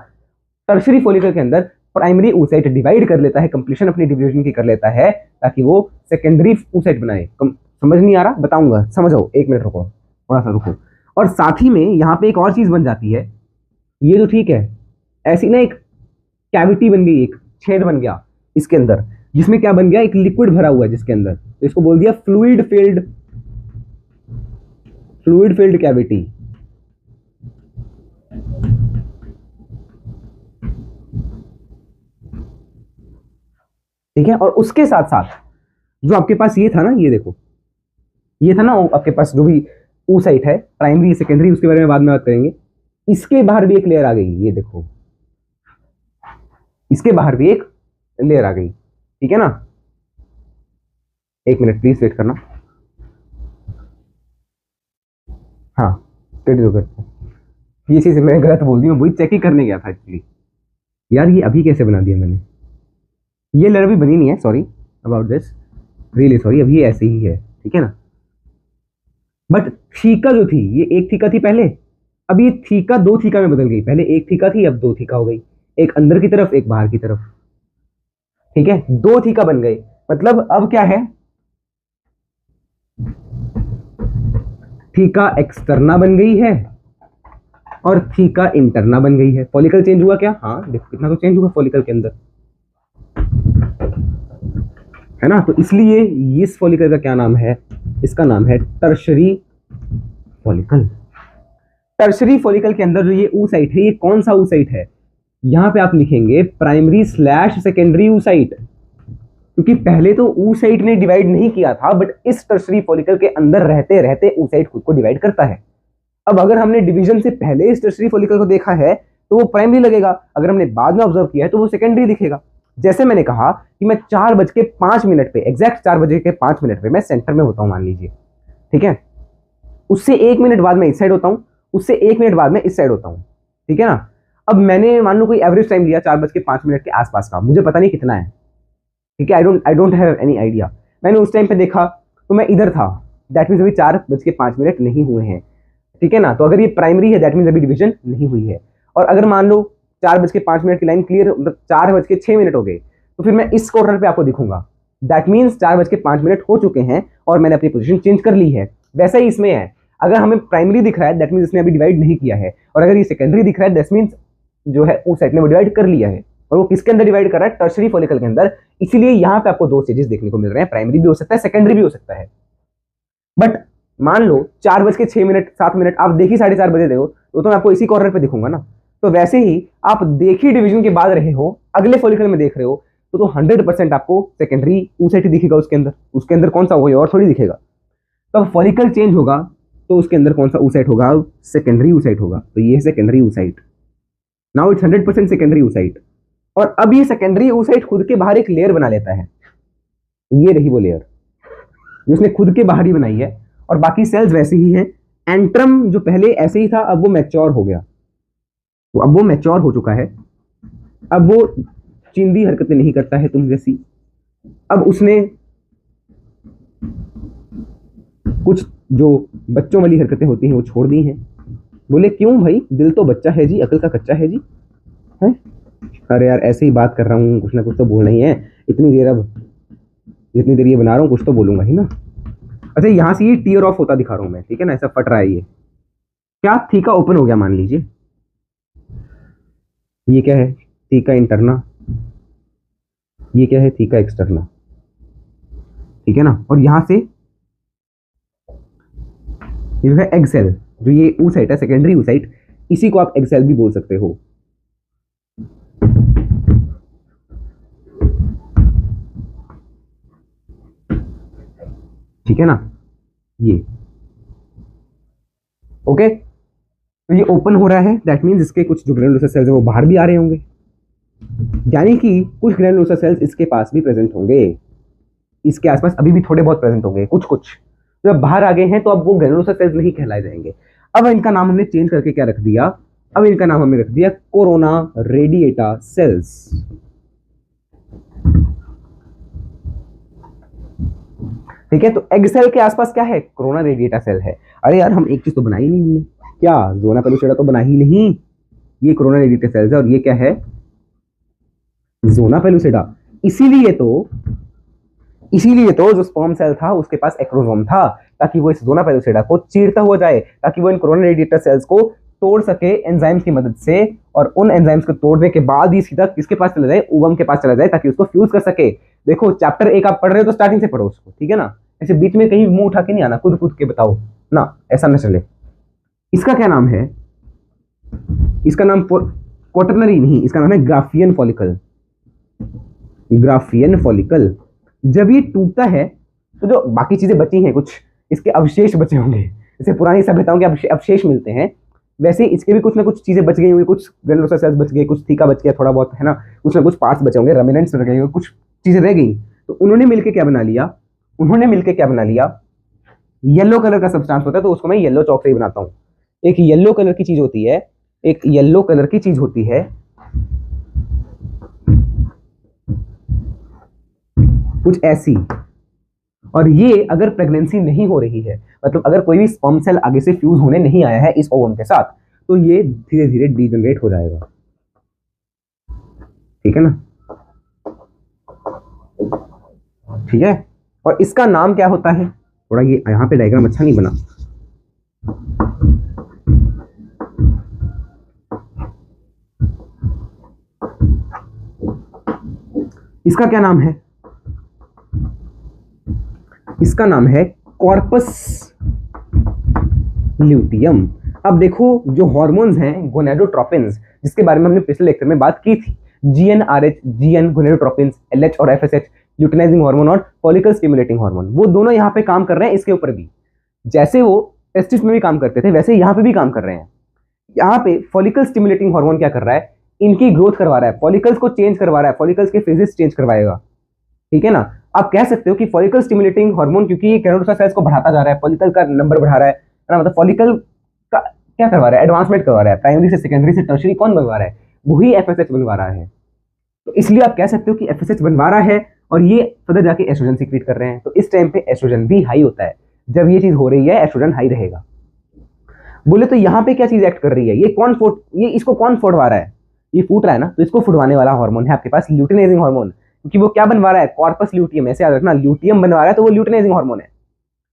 टर्शरी फॉलिकल के अंदर प्राइमरी oocyte डिवाइड कर लेता है, कंप्लीशन अपनी डिवीजन की कर लेता है ताकि वो सेकेंडरी oocyte बनाए। समझ नहीं आ रहा, बताऊंगा, समझो, एक मिनट रुको, थोड़ा सा रुको। और साथ ही में यहाँ पे एक और चीज बन जाती है, ये तो ठीक है, ऐसी ना एक कैविटी बन गई, एक छेद बन गया इसके अंदर, जिसमें क्या बन गया, एक लिक्विड भरा हुआ है जिसके अंदर, तो इसको बोल दिया फ्लूइड फिल्ड कैविटी। ठीक है, और उसके साथ साथ जो आपके पास ये था ना, ये देखो, ये था ना आपके पास जो भी oocyte है, प्राइमरी सेकेंडरी, उसके बारे में बाद में बात करेंगे। इसके बाहर भी एक लेयर आ गई, ये देखो, इसके बाहर भी एक लेयर आ गई, ठीक है ना। एक मिनट प्लीज वेट करना। हाँ ये चीज मैं गलत बोल दी, मैं वही चेक ही करने गया था एक्चुअली। यार ये अभी कैसे बना दिया मैंने, ये लेयर अभी बनी नहीं है, sorry about this, really sorry, अभी ये ऐसे ही है, ठीक है ना। बट थीका जो थी, ये एक थीका थी पहले, अब ये थीका दो थीका में बदल गई, पहले एक थीका थी अब दो थीका हो गई, एक अंदर की तरफ एक बाहर की तरफ, ठीक है, दो थीका बन गए। मतलब अब क्या है, थीका एक्सटर्ना बन गई है और थीका इंटरना बन गई है। फॉलिकल चेंज हुआ क्या, हाँ देखो कितना तो चेंज हुआ फॉलिकल के अंदर, है ना। तो इसलिए इस फॉलिकल का क्या नाम है, इसका नाम है टर्शरी फॉलिकल। टर्शरी फॉलिकल के अंदर जो ये oocyte है, ये कौन सा oocyte है, यहां पे आप लिखेंगे प्राइमरी / सेकेंडरी oocyte, क्योंकि पहले तो oocyte ने डिवाइड नहीं किया था, बट इस टर्शरी फॉलिकल के अंदर रहते रहते oocyte खुद को डिवाइड करता है। अब अगर हमने डिवीजन से पहले इस टर्शरी फॉलिकल को देखा है तो वो प्राइमरी लगेगा, अगर हमने बाद में ऑब्जर्व किया है तो वो सेकेंडरी दिखेगा। जैसे मैंने कहा कि मैं 4:05 पे, एग्जैक्ट 4:05 पे मैं सेंटर में होता हूं मान लीजिए, ठीक है, उससे 1 मिनट बाद मैं इस साइड होता हूं, उससे 1 मिनट बाद में इस साइड होता हूं, ठीक है ना। अब मैंने मान लो कोई एवरेज टाइम लिया 4:05 के आसपास का, मुझे पता नहीं कितना है, ठीक है, I don't have any idea. मैंने उस टाइम पे देखा तो मैं इधर था, दैट मीन्स अभी 4:05 नहीं हुए हैं, ठीक है ना। तो अगर ये प्राइमरी है दैट मीन्स अभी डिवीजन नहीं हुई है। और अगर मान लो 4:05 की लाइन क्लियर, मतलब 4:06 हो गए, तो फिर मैं इस कॉर्नर पे आपको दिखूंगा, दैट मीन्स 4:05 हो चुके हैं और मैंने अपनी पोजीशन चेंज कर ली है। वैसा ही इसमें है, अगर हमें प्राइमरी दिख रहा है दैट मीन्स इसने अभी डिवाइड नहीं किया है, और अगर ये सेकेंडरी दिख रहा है दैट मीन्स जो है उस साइड ने वो डिवाइड कर लिया है, और वो किसके अंदर डिवाइड कर रहा है, टर्शरी फॉलिकल के अंदर। इसीलिए यहाँ पे आपको दो स्टेजेस देखने को मिल रहे हैं, प्राइमरी भी हो सकता है सेकेंडरी भी हो सकता है। बट मान लो 4:06 7 आप देखिए 4:30 बजे देखो तो मैं आपको इसी कॉर्नर पे दिखूंगा ना। तो वैसे ही आप देखी डिवीजन के बाद रहे हो, अगले फॉलिकल में देख रहे हो तो 100% आपको सेकेंडरी oocyte दिखेगा, उसके अंदर कौन सा होगा और थोड़ी दिखेगा। तो अब फॉलिकल चेंज होगा तो उसके अंदर कौन सा oocyte होगा, सेकेंडरी oocyte होगा। तो ये secondary oocyte, now it's 100% secondary oocyte। और अब ये सेकेंडरी oocyte खुद के बाहर एक लेयर बना लेता है, ये रही वो लेयर जिसने खुद के बाहर ही बनाई है, और बाकी सेल्स वैसे ही हैं। एंट्रम जो पहले ऐसे ही था अब वो मैच्योर हो गया, तो अब वो मैच्योर हो चुका है, अब वो चिंदी हरकतें नहीं करता है तुम जैसी। अब उसने कुछ जो बच्चों वाली हरकतें होती हैं वो छोड़ दी हैं। बोले क्यों भाई, दिल तो बच्चा है जी, अकल का कच्चा है जी, है? अरे यार ऐसे ही बात कर रहा हूँ, कुछ ना कुछ तो बोलना ही है, इतनी देर अब जितनी देर ये बना रहा हूँ कुछ तो बोलूंगा ही ना। अच्छा यहाँ से ये टीयर ऑफ होता दिखा रहा हूँ मैं, ठीक है ना, ऐसा फट रहा है ये, क्या थीका ओपन हो गया मान लीजिए, ये क्या है थीका इंटरना, ये क्या है थीका एक्सटर्ना, ठीक है ना। और यहां से ये जो है एग सेल, जो ये oocyte है सेकेंडरी oocyte, इसी को आप एग सेल भी बोल सकते हो, ठीक है ना, ये ओके। तो ये ओपन हो रहा है दैट मीन्स इसके कुछ जो ग्रैन्युलोसर सेल्स है वो बाहर भी आ रहे होंगे, यानी कि कुछ ग्रैन्युलोसर सेल्स इसके पास भी प्रेजेंट होंगे, इसके आसपास अभी भी थोड़े बहुत प्रेजेंट होंगे कुछ कुछ, जब बाहर आ गए हैं तो अब वो ग्रैन्युलोसर सेल्स नहीं कहलाए जाएंगे। अब इनका नाम हमने चेंज करके क्या रख दिया, अब इनका नाम हमने रख दिया कोरोना रेडिएटा सेल्स, ठीक है। तो एग सेल के आसपास क्या है, कोरोना रेडिएटा सेल है। अरे यार हम एक चीज तो बना ही नहीं हमने, क्या ज़ोना पेलुसिडा तो बना ही नहीं, ये कोरोना रेडिएटा सेल्स है और ये क्या है ज़ोना पेलुसिडा। इसीलिए तो जो स्पर्म सेल था उसके पास एक्रोसोम था, ताकि वो इस ज़ोना पेलुसिडा को चीरता हुआ जाए, ताकि वो इन कोरोना रेडिएटा सेल्स को तोड़ सके एंजाइम्स की मदद से, और उन एंजाइम्स को तोड़ने के बाद ही सीधा किसके पास चला जाए, ओवम के पास चला जाए, ताकि उसको फ्यूज कर सके। देखो चैप्टर 1 आप पढ़ रहे हो तो स्टार्टिंग से पढ़ो उसको, ठीक है ना, ऐसे बीच में कहीं मुंह उठा के नहीं आना, खुद के बताओ ना, ऐसा न चले। इसका क्या नाम है, इसका नाम क्वाटरनरी नहीं, इसका नाम है ग्राफियन फॉलिकल, ग्राफियन फॉलिकल। जब ये टूटता है तो जो बाकी चीजें बची हैं कुछ इसके अवशेष बचे होंगे, जैसे पुरानी सभ्यताओं के अवशेष मिलते हैं, वैसे इसके भी कुछ ना कुछ चीजें बच गई होंगी, कुछ ग्रैनुलोसा सेल्स बच गए, कुछ थीका बच गया थोड़ा बहुत, है ना, कुछ ना कुछ पार्ट्स बचे होंगे, रेमिनेंट्स रह गए, कुछ चीजें रह गई। तो उन्होंने मिलकर क्या बना लिया, येलो कलर का सब्सटेंस होता है, तो उसको मैं येलो चौक से ही बनाता हूँ। एक येलो कलर की चीज होती है, कुछ ऐसी। और ये अगर प्रेगनेंसी नहीं हो रही है, मतलब अगर कोई भी स्पर्म सेल आगे से फ्यूज होने नहीं आया है इस ओवम के साथ, तो ये धीरे धीरे डीजनरेट हो जाएगा। ठीक है ना, ठीक है। और इसका नाम क्या होता है, थोड़ा ये यहां पे डायग्राम अच्छा नहीं बना, इसका क्या नाम है, इसका नाम है कॉर्पस ल्यूटियम। अब देखो जो हार्मोन्स हैं गोनेडोट्रोपिन्स, जिसके बारे में हमने पिछले लेक्चर में बात की थी, GnRH, GN गोनेडोट्रोपिन्स, LH और FSH ल्यूटिनाइजिंग हार्मोन और फॉलिकल स्टिमुलेटिंग हार्मोन, वो दोनों यहाँ पे काम कर रहे हैं इसके ऊपर भी। जैसे वो टेस्टिस में भी काम करते थे वैसे यहाँ पे भी काम कर रहे हैं। यहाँ पे फॉलिकल स्टिमुलेटिंग हार्मोन क्या कर रहा है, इनकी ग्रोथ करवा रहा है, फॉलिकल्स को चेंज करवा रहा है, फॉलिकल्स के फेजेस चेंज करवाएगा। ठीक है ना, आप कह सकते हो कि फॉलिकल स्टिमुलेटिंग हार्मोन, क्योंकि ये केरोटिनोसाइट सेल्स को बढ़ाता जा रहा है, फॉलिकल का नंबर बढ़ा रहा है ना, मतलब फॉलिकल का क्या करवा रहा है, एडवांसमेंट करवा रहा है, प्राइमरी से सेकेंडरी से टर्शियरी कौन बनवा रहा है, वही FSH बनवा रहा है। तो इसलिए आप कह सकते हो कि FSH बनवा रहा है और ये फर्दर जाके एस्ट्रोजन सीक्रेट कर रहे हैं। तो इस टाइम पे एस्ट्रोजन भी हाई होता है, जब ये चीज हो रही है एस्ट्रोजन हाई रहेगा। बोले तो यहाँ पे क्या चीज एक्ट कर रही है, ये इसको कौन फुड़वा रहा है, ये फूट रहा है ना, तो इसको फुड़वाने वाला हार्मोन है आपके पास ल्यूटिनाइजिंग हार्मोन, क्योंकि वो क्या बनवा रहा है, कॉर्पस ल्यूटियम। ऐसे याद रखना, ल्यूटियम बनवा रहा है तो वो ल्यूटिनाइजिंग हार्मोन है।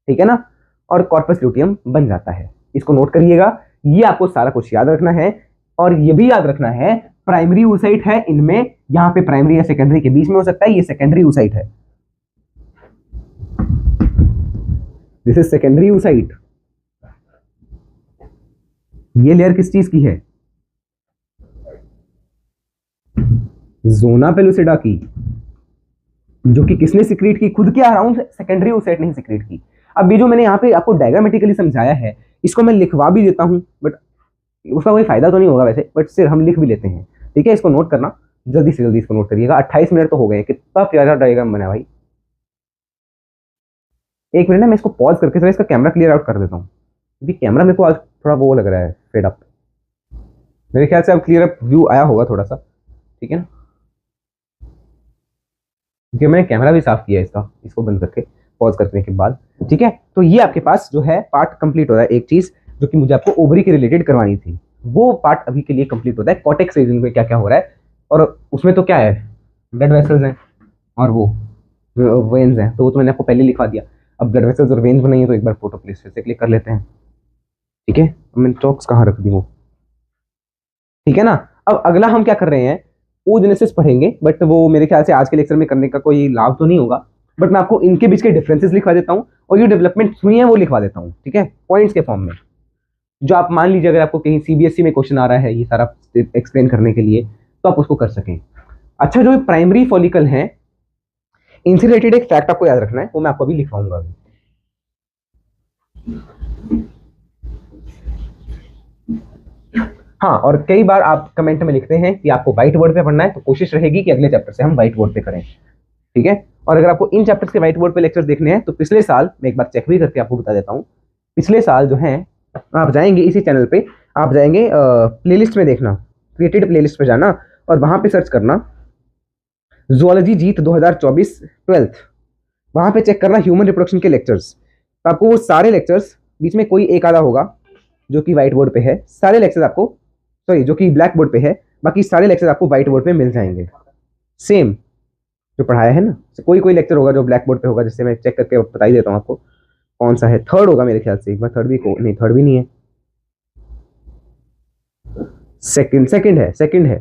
ठीक है ना, और कॉर्पस ल्यूटियम बन जाता है, इसको नोट करिएगा, ये आपको सारा कुछ याद रखना है। और ये भी याद रखना है प्राइमरी oocyte है इनमें, यहाँ पे प्राइमरी या सेकेंडरी के बीच में हो सकता है, ये सेकेंडरी oocyte है, दिस इज सेकेंडरी oocyte। ये लेयर किस चीज की है, ज़ोना पेलुसिडा की, जो कि किसने सिक्रीट की, खुद के अराउंड सेकेंडरी oocyte नहीं सिक्रीट की। अब ये जो मैंने यहाँ पे आपको डायग्रामेटिकली समझाया है, इसको मैं लिखवा भी देता हूँ, बट उसका कोई फायदा तो नहीं होगा वैसे, बट सिर्फ हम लिख भी लेते हैं। ठीक है, इसको नोट करना, जल्दी से जल्दी इसको नोट करिएगा। 28 मिनट तो हो गए, कितना प्यारा डायग्राम बना भाई। एक मिनट ना, मैं इसको पॉज करके थोड़ा इसका कैमरा क्लियर आउट कर देता हूँ, क्योंकि कैमरा मेरे को आज थोड़ा वो लग रहा है फेड अप। मेरे ख्याल से अब क्लियर अप व्यू आया होगा थोड़ा सा, ठीक है ना, क्योंकि मैंने कैमरा भी साफ किया है इसका, इसको बंद करके पॉज करने के बाद। ठीक है, तो ये आपके पास जो है पार्ट कंप्लीट हो रहा है। एक चीज जो कि मुझे आपको ओवरी के रिलेटेड करवानी थी, वो पार्ट अभी के लिए कंप्लीट होता है। कॉर्टेक्स रीजन में क्या क्या हो रहा है, और उसमें तो क्या है, ब्लड वेसल्स हैं और वो वेन्स हैं, तो वो तो मैंने आपको पहले लिखवा दिया। अब ब्लड वेसल्स और वेन्स बनाइए, तो एक बार फोटो प्लीज फिर से क्लिक कर लेते हैं। ठीक है, मैंने चॉक्स कहाँ रख दी वो, ठीक है ना। अब अगला हम क्या कर रहे हैं, oogenesis पढ़ेंगे, बट वो मेरे ख्याल से आज के लेक्चर में करने का कोई लाभ तो नहीं होगा, बट मैं आपको इनके बीच के डिफरेंसेस लिखवा देता हूँ और जो डेवलपमेंट हुई है वो लिखवा देता हूँ। ठीक है, पॉइंट्स के फॉर्म में, जो आप मान लीजिए अगर आपको कहीं CBSE में क्वेश्चन आ रहा है ये सारा एक्सप्लेन करने के लिए, तो आप उसको कर सकें। अच्छा, जो प्राइमरी फॉलिकल है, इनसे रिलेटेड एक फैक्ट आपको याद रखना है, वो मैं आपको अभी लिखवाऊंगा अभी। हाँ, और कई बार आप कमेंट में लिखते हैं कि आपको व्हाइट बोर्ड पे पढ़ना है, तो कोशिश रहेगी कि अगले चैप्टर से हम व्हाइट बोर्ड पे करें। ठीक है, और अगर आपको इन चैप्टर्स के व्हाइट बोर्ड पे लेक्चर देखने हैं, तो पिछले साल मैं एक बार चेक भी करके आपको बता देता हूँ। पिछले साल जो है, आप जाएंगे इसी चैनल पे, आप जाएंगे प्लेलिस्ट में देखना, क्रिएटेड प्लेलिस्ट पे जाना और वहां पे सर्च करना ज़ूलॉजी जीत 2024 12th, वहां पे चेक करना ह्यूमन रिप्रोडक्शन के लेक्चर्स। तो आपको वो सारे लेक्चर्स, बीच में कोई एक आधा होगा जो कि व्हाइट बोर्ड पे है, सारे लेक्चर्स आपको, सॉरी जो कि ब्लैक बोर्ड पे है, बाकी सारे लेक्चर आपको व्हाइट बोर्ड पे मिल जाएंगे। सेम जो पढ़ाया है ना, कोई कोई लेक्चर होगा जो ब्लैक बोर्ड पे होगा, जिससे मैं चेक करके बता ही देता हूँ आपको कौन सा है। थर्ड होगा मेरे ख्याल से, एक बार थर्ड भी नहीं, थर्ड भी नहीं है, सेकंड है।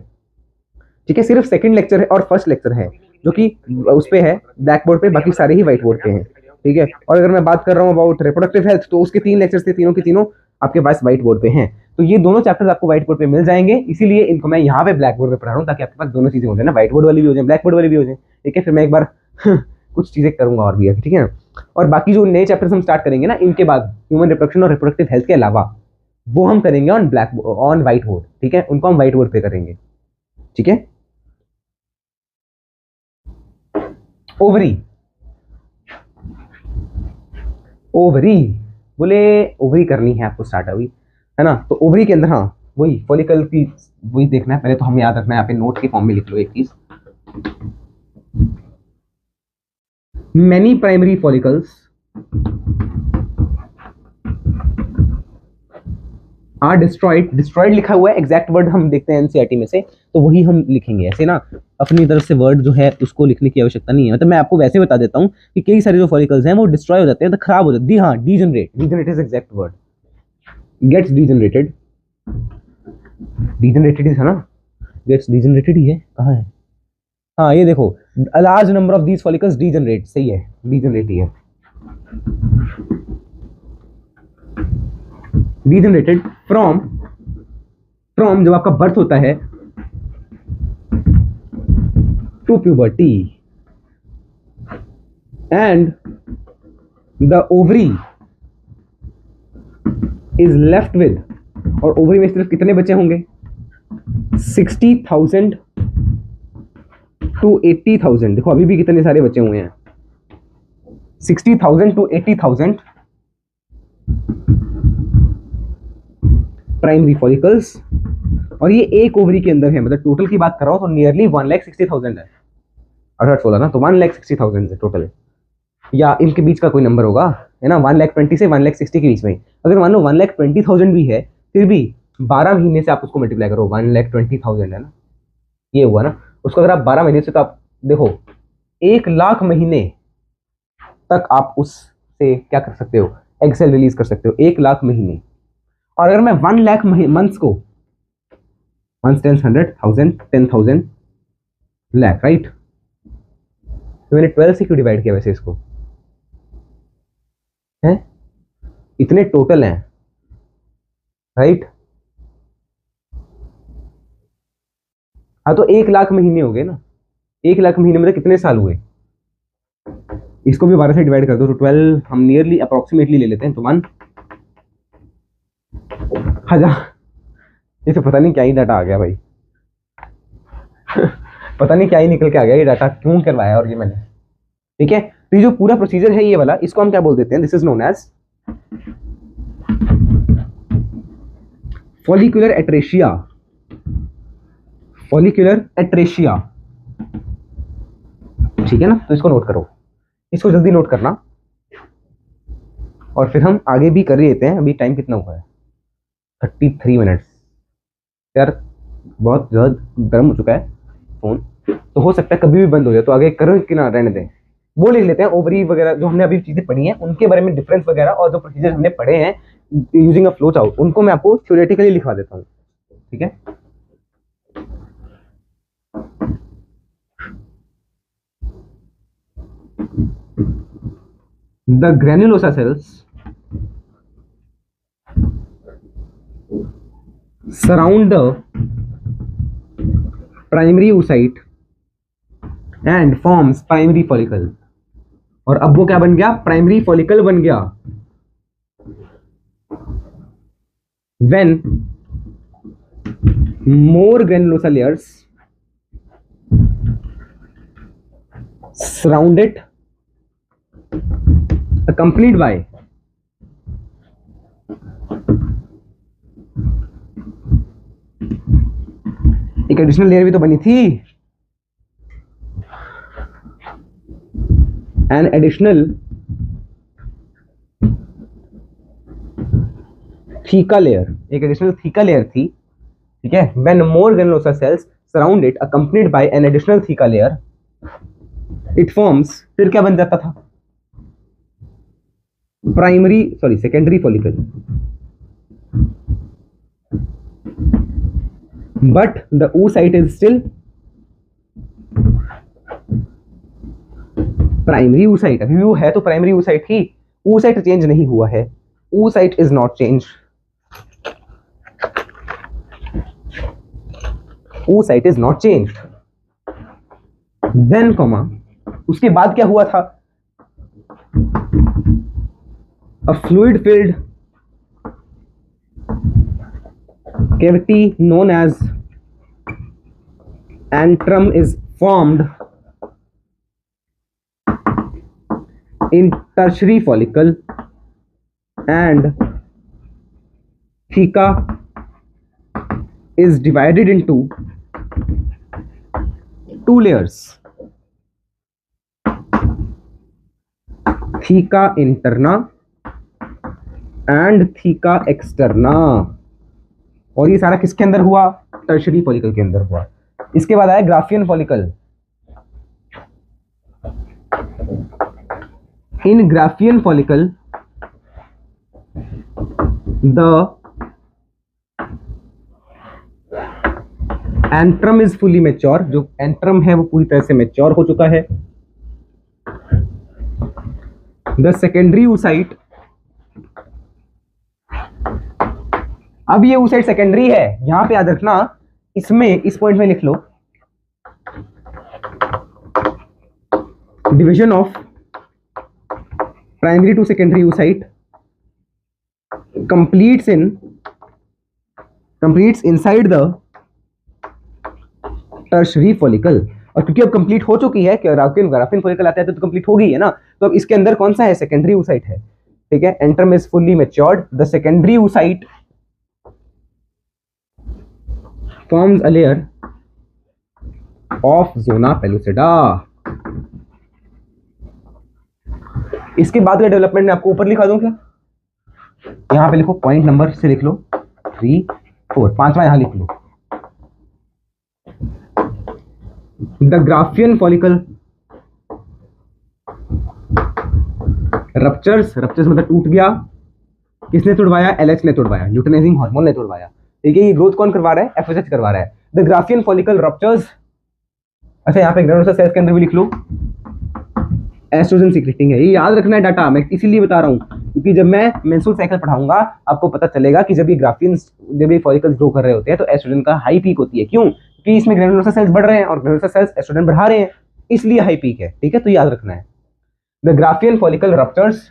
ठीक है, सिर्फ सेकंड लेक्चर है और फर्स्ट लेक्चर है जो कि उस पे है ब्लैक बोर्ड पे, बाकी सारे ही व्हाइट बोर्ड पे हैं। ठीक है, और अगर मैं बात कर रहा हूँ अबाउट रिप्रोडक्टिव हेल्थ, तो उसके 3 लेक्चर्स थे, तीनों के तीनों आपके पास व्हाइट बोर्ड पे हैं। तो ये दोनों चैप्टर्स आपको व्हाइट बोर्ड पे मिल जाएंगे, इसीलिए इनको मैं यहाँ पे ब्लैक बोर्ड पे पढ़ा रहा हूँ, ताकि आपके पास दोनों चीजें हो जाए ना, व्हाइट बोर्ड वाली भी हो जाए, ब्लैक बोर्ड वाली भी हो जाए। ठीक है, फिर मैं एक बार कुछ चीजें करूंगा और भी ठीक है ना। और बाकी जो नए चैप्टर्स हम स्टार्ट करेंगे ना, इनके बाद ह्यूमन रिप्रोडक्शन और रिप्रोडक्टिव हेल्थ के अलावा, वो हम करेंगे ऑन व्हाइट बोर्ड, ठीक है, उनको हम व्हाइट बोर्ड पे करेंगे, ठीक है। ओवरी, ओवरी बोले, ओवरी करनी है आपको स्टार्ट अभी, है ना। तो ओवरी के अंदर हाँ वही फॉलिकल की वही देखना है, पहले तो हम याद रखना है, यहाँ पे नोट के फॉर्म में लिख लो एक चीज, many primary follicles are destroyed, destroyed लिखा हुआ है, एग्जैक्ट वर्ड हम देखते हैं एनसीईआरटी में से, तो वही हम लिखेंगे ऐसे ना, अपनी तरफ से वर्ड जो है उसको लिखने की आवश्यकता नहीं है। मतलब मैं आपको वैसे बता देता हूँ कि कई सारे जो फॉलिकल्स हैं वो डिस्ट्रॉय हो जाते हैं, तो खराब हो जाते हैं, हाँ degenerate, degenerate is exact word, gets degenerated, degenerated है ना, गेट्स डीजनरेटेड ही है, कहाँ है, हाँ ये देखो, a large number of these follicles degenerate, सही है, डीजनरेट ही है, डीजनरेटेड फ्रॉम, फ्रॉम जब आपका बर्थ होता है to puberty, and the ovary is left with, और ओवरी में सिर्फ कितने बचे होंगे, 60,000 to 80,000, देखो अभी भी कितने सारे बचे हुए हैं, 60,000 to 80,000 प्राइमरी फॉलिकल्स, और ये एक ओवरी के अंदर है, मतलब टोटल की बात कर रहा हूं तो नियरली 1,60,000 है, 18-16 ना, तो 1,60,000 है टोटल, या इनके बीच का कोई नंबर होगा, है ना, 1,20,000 से 1,60,000 के बीच में। अगर मान लो 1,20,000 भी है, फिर भी 12 महीने से आप उसको मल्टीप्लाई करो, 1,20,000 है ना, ये हुआ ना, उसको अगर आप 12 महीने से, तो आप देखो 1,00,000 महीने तक आप उससे क्या कर सकते हो, एग सेल रिलीज कर सकते हो, 1,00,000 महीने। और अगर मैं 1,00,000 मंथ्स को, 1 10 100,000 10,000 लाख, राइट, तो मैंने 12 से क्यों डिवाइड किया वैसे इसको, है इतने टोटल हैं, राइट, हाँ तो 1,00,000 महीने हो गए ना, 1,00,000 महीने मतलब कितने साल हुए, इसको भी 12 से डिवाइड कर दो, तो 12 हम नियरली अप्रोक्सीमेटली ले लेते हैं, तो 1,000, ये तो पता नहीं क्या ही डाटा आ गया भाई पता नहीं क्या ही निकल के आ गया, ये डाटा क्यों करवाया और ये मैंने, ठीक है। तो ये जो पूरा प्रोसीजर है ये वाला, इसको हम क्या बोल देते हैं, this is known as follicular atresia, follicular atresia, ठीक है ना। तो इसको नोट करो, इसको जल्दी नोट करना, और फिर हम आगे भी कर लेते हैं। अभी टाइम कितना हुआ है, 33 मिनट्स, यार बहुत ज़्यादा गर्म हो चुका है फोन, तो हो सकता है कभी भी बंद हो जाए, तो आगे करो कि ना रहने दें। वो लिख लेते हैं, ओवरी वगैरह जो हमने अभी चीज़ें पढ़ी हैं उनके बारे में, डिफरेंस वगैरह, और जो प्रोसीजर हमने पढ़े हैं यूजिंग अ फ्लो चार्ट, उनको मैं आपको थ्योरेटिकली लिखवा देता हूँ, ठीक है। The granulosa cells surround the primary oocyte and forms primary follicle, और अब वो क्या बन गया, प्राइमरी फॉलिकल बन गया, when more granulosa layers surround it, accompanied by एक एडिशनल लेयर भी तो बनी थी, एन एडिशनल थीका लेयर, एक एडिशनल थीका लेयर थी, ठीक है। When more granulosa cells surround it accompanied by an additional theca layer, it forms, फिर क्या बन जाता था, primary sorry secondary follicle, but the oocyte is still primary oocyte, अभी वो है तो प्राइमरी oocyte ही, oocyte चेंज नहीं हुआ है, oocyte is not change, oocyte is not changed, then comma, उसके बाद क्या हुआ था, a fluid filled cavity known as antrum is formed in tertiary follicle and theca is divided into two layers, theca interna and theca externa। और ये सारा किसके अंदर हुआ? टर्शरी फॉलिकल के अंदर हुआ। इसके बाद आया Graafian follicle. In Graafian follicle the antrum is fully mature, जो एंट्रम है वो पूरी तरह से मैच्योर हो चुका है। द सेकेंडरी oocyte, अब ये oocyte सेकेंडरी है, यहां पे याद रखना, इसमें इस पॉइंट में लिख लो, division of primary to secondary oocyte completes inside the tertiary follicle. और क्योंकि अब कंप्लीट हो चुकी है, ग्राफियन फॉलिकल आता है तो कंप्लीट हो गई है ना, तो अब इसके अंदर कौन सा है? सेकेंडरी oocyte है, ठीक है। Antrum is fully matured, the secondary oocyte forms a layer of zona pellucida. इसके बाद का डेवलपमेंट मैं आपको ऊपर लिखा दूं क्या? यहां पे लिखो, पॉइंट नंबर से लिख लो 3 4, पांचवा यहां लिख लो। द ग्राफियन फॉलिकल रप्चर्स मतलब टूट गया। किसने तोड़वाया? एलएच ने तोड़वाया, ल्यूटिनाइजिंग हार्मोन ने तोड़वाया, ठीक है। ये ग्रोथ कौन करवा रहा है? एफएसएच करवा रहा है। द ग्राफियन फॉलिकल रप्चर्स, अच्छा यहाँ पे ग्रैनुलोसा सेल्स के अंदर भी लिख लो, एस्ट्रोजन सीक्रेटिंग है। ये याद रखना है डाटा, मैं इसीलिए बता रहा हूँ क्योंकि जब मैं मेंस्ट्रुअल साइकिल पढ़ाऊंगा आपको पता चलेगा कि जब ये फॉलिकल्स ग्रो कर रहे होते हैं तो एस्ट्रोजन का हाई पीक होती है। क्यों? क्योंकि इसमें ग्रैनुलोसा सेल्स बढ़ रहे हैं और ग्रैनुलोसा सेल्स एस्ट्रोजन बढ़ा रहे हैं, इसलिए हाई पीक है, ठीक है। तो याद रखना है। द ग्राफियन फॉलिकल रप्चर्स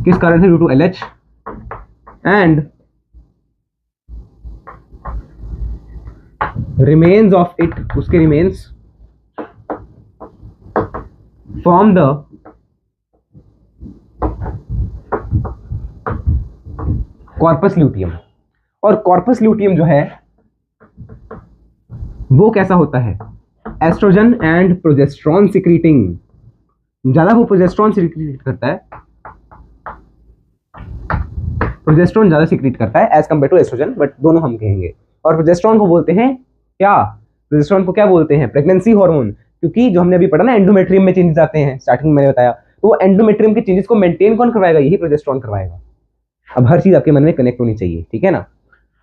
किस कारण से? Due to LH and remains of it, उसके remains form the corpus luteum. और कॉर्पस ल्यूटियम जो है वो कैसा होता है? Oestrogen and progesterone secreting. ज्यादा वो प्रोजेस्टेरॉन सिक्रीट करता है, प्रोजेस्टेरॉन ज्यादा सिक्रीट करता है as compare to oestrogen, but दोनों हम कहेंगे। और प्रोजेस्टेरॉन को बोलते हैं क्या? प्रोजेस्टेरॉन को क्या बोलते हैं? Pregnancy hormone. क्योंकि जो हमने अभी पढ़ा ना, एंडोमेट्रियम में चेंजेस आते हैं, स्टार्टिंग में मैंने बताया, तो वो एंडोमेट्रियम के चेंजेस को मेंटेन कौन करवाएगा? यही प्रोजेस्टेरॉन करवाएगा। अब हर चीज आपके मन में कनेक्ट होनी चाहिए, ठीक है ना।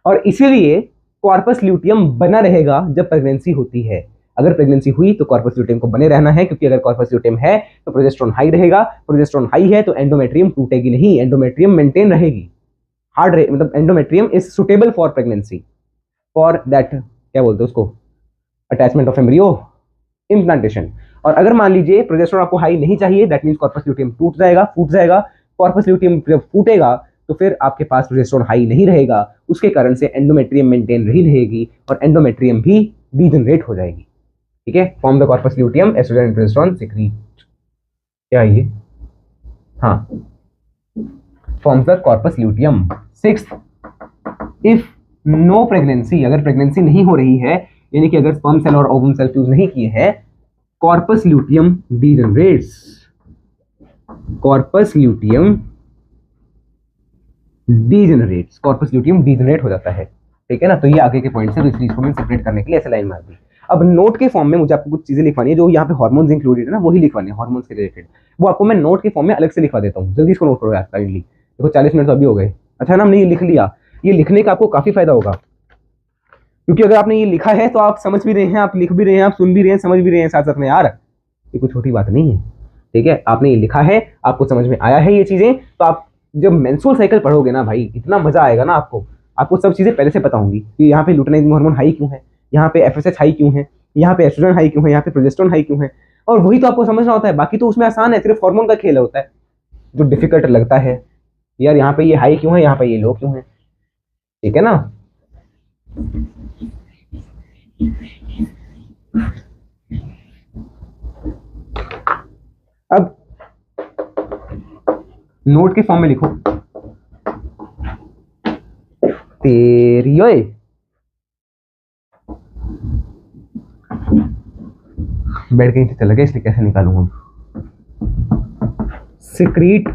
और इसीलिए कॉर्पस ल्यूटियम बना रहेगा जब प्रेगनेंसी होती है। अगर प्रेगनेंसी हुई तो कॉर्पस ल्यूटियम को बने रहना है, क्योंकि अगर कॉर्पस ल्यूटियम है तो प्रोजेस्टेरॉन हाई रहेगा, प्रोजेस्टेरॉन हाई है तो एंडोमेट्रियम टूटेगी नहीं, एंडोमेट्रियम मेंटेन रहेगी, हार्ड रहे, मतलब endometrium is suitable for pregnancy, for that क्या बोलते हैं उसको, अटैचमेंट ऑफ एम्ब्रियो, इम्प्लांटेशन। और अगर मान लीजिए प्रोजेस्टेरॉन आपको हाई नहीं चाहिए, दैट मींस कॉर्पस ल्यूटियम टूट जाएगा, फूट जाएगा। कॉर्पस ल्यूटियम जब फूटेगा तो फिर आपके पास प्रोजेस्टेरॉन हाई नहीं रहेगा, उसके कारण से एंडोमेट्रियम मेंटेन नहीं रहेगी और एंडोमेट्रियम भी डीजनरेट हो जाएगी, ठीक है। Form the corpus luteum, oestrogen and progesterone secrete, क्या ये? हाँ, forms the corpus luteum. Sixth, if no pregnancy, अगर प्रेगनेंसी नहीं हो रही है, यानी कि अगर स्पर्म सेल और ओवम सेल फ्यूज नहीं किए हैं, corpus luteum degenerates, corpus luteum degenerates, corpus luteum degenerate हो जाता है, ठीक है ना। तो ये आगे के पॉइंट से इसको मैं सेपरेट करने के लिए ऐसे लाइन मार दी। अब नोट के फॉर्म में मुझे आपको कुछ चीजें लिखवानी है, जो यहाँ पे हार्मोन्स इंक्लूडेड है ना, वही लिखवानी है, हार्मोन्स के रिलेटेड, वो आपको मैं नोट के फॉर्म में अलग से लिखवा देता हूँ। जल्दी इसको नोट करो यार, काइंडली। देखो 40 मिनट तो अभी हो गए। अच्छा ना, हमने ये लिख लिया, ये लिखने का आपको काफी फायदा होगा, क्योंकि अगर आपने ये लिखा है तो आप समझ भी रहे हैं, आप लिख भी रहे हैं, आप सुन भी रहे हैं, समझ भी रहे हैं साथ साथ में। यार ये कोई छोटी बात नहीं है, ठीक है। आपने ये लिखा है, आपको समझ में आया है ये चीजें, तो आप जब मेंस्ट्रुअल साइकिल पढ़ोगे ना भाई, इतना मजा आएगा ना आपको सब चीजें पहले से पता होंगी कि यहाँ पे लुटेनाइजिंग हार्मोन हाई क्यों है, यहाँ पे एफएसएच हाई क्यों है, यहाँ पे एस्ट्रोजन हाई क्यों है, यहाँ पे प्रोजेस्टेरॉन हाई क्यों है। और वही तो आपको समझना होता है, बाकी तो उसमें आसान है, सिर्फ हार्मोन का खेल होता है। जो डिफिकल्ट लगता है यार, यहाँ पे ये हाई क्यों है, यहाँ पे ये लो क्यों है, ठीक है ना। अब नोट के फॉर्म में लिखो, तेरी ओए बेड कहीं से चला गया, इसलिए कैसे निकालूंगा। Secrete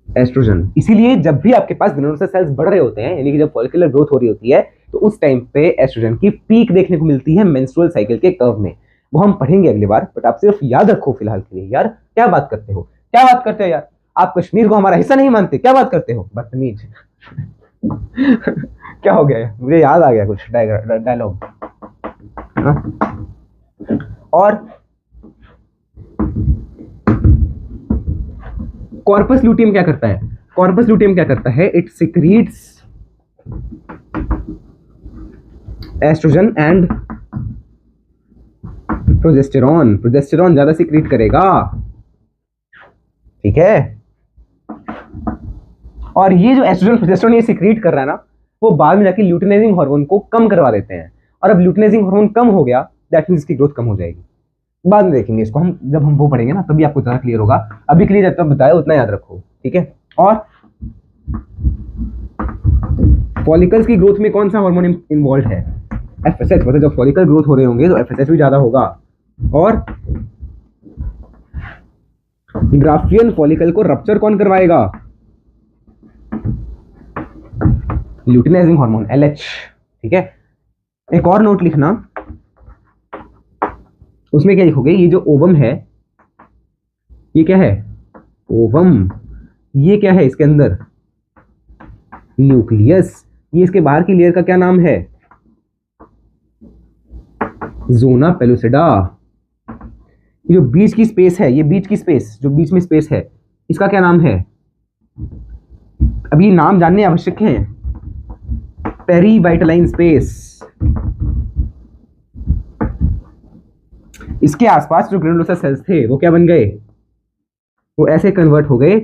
oestrogen. इसीलिए जब भी आपके पास ग्रेनुलोसा सेल्स बढ़ रहे होते हैं, यानी कि जब फॉलिकुलर ग्रोथ हो रही होती है, तो उस टाइम पे एस्ट्रोजन की पीक देखने को मिलती है मेंस्ट्रुअल साइकिल के कर्व में। वो हम पढ़ेंगे अगली बार, बट आप सिर्फ याद रखो फिलहाल के लिए। यार क्या बात करते हो, क्या बात करते हो यार, आप कश्मीर को हमारा हिस्सा नहीं मानते, क्या बात करते हो, बदतमीज। क्या हो गया, मुझे याद आ गया कुछ डायलॉग। और कॉर्पस लूटियम क्या करता है, कॉर्पस लूटियम क्या करता है, it secretes oestrogen and progesterone. Progesterone ज्यादा सिक्रीट करेगा, ठीक है। और ये जो एस्ट्रोजन प्रोजेस्टेरॉन ये सिक्रीट कर रहा है ना, वो बाद में जाके ल्यूटिनाइजिंग हार्मोन को कम करवा देते हैं। और अब ल्यूटिनाइजिंग हार्मोन कम हो गया, दैट मींस इसकी ग्रोथ कम हो जाएगी। बाद में देखेंगे इसको हम, जब हम वो पढ़ेंगे ना तभी आपको ज्यादा क्लियर होगा। अभी के लिए जब तक बताया उतना याद रखो, ठीक है। और फॉलिकल्स की ग्रोथ में कौन सा हार्मोन इन्वॉल्व है, एफएसएच। मतलब जब फॉलिकल ग्रोथ हो रहे होंगे तो एफएसएच भी ज्यादा होगा। और ग्राफियन फॉलिकल को रप्चर कौन करवाएगा, ल्यूटिनाइजिंग हार्मोन एलएच, ठीक है। एक और नोट लिखना, उसमें क्या लिखोगे, ये जो ओवम है, ये क्या है, ओवम, ये क्या है इसके अंदर, न्यूक्लियस। ये इसके बाहर की लेयर का क्या नाम है, जोना पेलुसिडा। ये जो बीच की स्पेस है, ये बीच की स्पेस, जो बीच में स्पेस है, इसका क्या नाम है, अभी नाम जानने आवश्यक है, पेरीवाइटलाइन स्पेस। इसके आसपास जो ग्रेनुलोसा सेल्स थे वो क्या बन गए, वो ऐसे कन्वर्ट हो गए,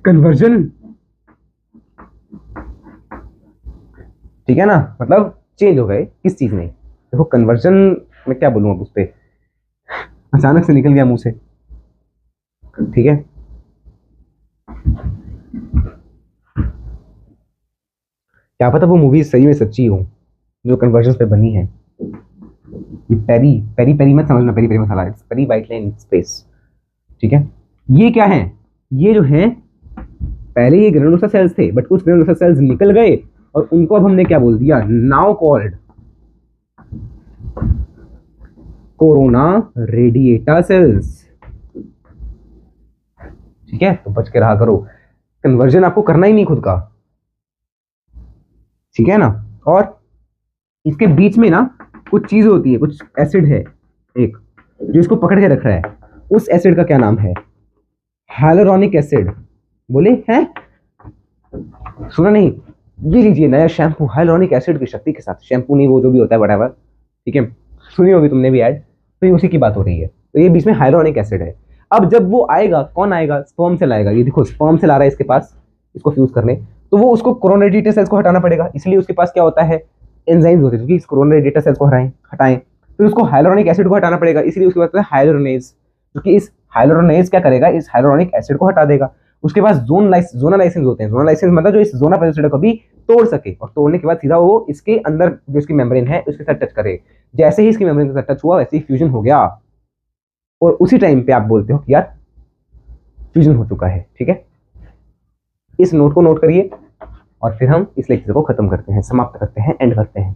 कन्वर्जन, ठीक है ना। मतलब चेंज हो गए किस चीज में, देखो कन्वर्जन में क्या बोलूं अब उस पर, अचानक से निकल गया मुंह से, ठीक है। क्या पता वो मूवी सही में सच्ची हो जो कन्वर्जन पे बनी है। ये पेरी मत समझना, पेरी मसाला, पेरीवाइटलाइन स्पेस, ठीक है। ये क्या है, ये जो है पहले ये ग्रेनुलोसा सेल्स थे, बट कुछ ग्रेनुलोसा सेल्स निकल गए और उनको अब हमने क्या बोल दिया, now called corona radiata cells, ठीक है। तो बच के रहा करो, कन्वर्जन आपको करना ही नहीं खुद का, ठीक है ना। और इसके बीच में ना कुछ चीज होती है, कुछ एसिड है एक जो इसको पकड़ के रख रहा है, उस एसिड का क्या नाम है, हाइलुरोनिक एसिड। बोले हैं, सुना नहीं, ये लीजिए नया शैम्पू हाइलुरोनिक एसिड की शक्ति के साथ, शैम्पू नहीं वो जो भी होता है व्हाटएवर, ठीक है, सुनी होगी तुमने भी ऐड, तो ये उसी की बात हो रही है। तो ये बीच में हाइलुरोनिक एसिड है। अब जब वो आएगा, कौन आएगा, स्पर्म सेल आएगा, ये देखो स्पर्म सेल आ रहा है इसके पास, इसको फ्यूज करने, तो वो उसको कोरोना रेडिएटर सेल्स को हटाना पड़ेगा, इसलिए उसके पास क्या होता है, एंजाइम्स होते हैं जो कि इस कोरोना रेडिएटर सेल्स को हटाएं, तो उसको हाइलुरोनिक एसिड को हटाना पड़ेगा, इसलिए उसके पास हाइलुरोनेज, जो कि इस हाइलुरोनेज क्या करेगा, इस हाइलुरोनिक एसिड को हटा देगा। उसके पास जोनालाइसिन्स होते हैं, जोनालाइसिन्स मतलब जो इस जोना पेलुसिडा को भी तोड़ सके, और तोड़ने के बाद सीधा वो इसके अंदर जो इसकी मेम्ब्रेन है उसके साथ टच करे। जैसे ही इसकी मेम्ब्रेन के साथ टच हुआ वैसे ही फ्यूजन हो गया, और उसी टाइम पे आप बोलते हो कि यार फ्यूजन हो चुका है, ठीक है। इस नोट को नोट करिए और फिर हम इस लेक्चर को खत्म करते हैं, समाप्त करते हैं, एंड करते हैं।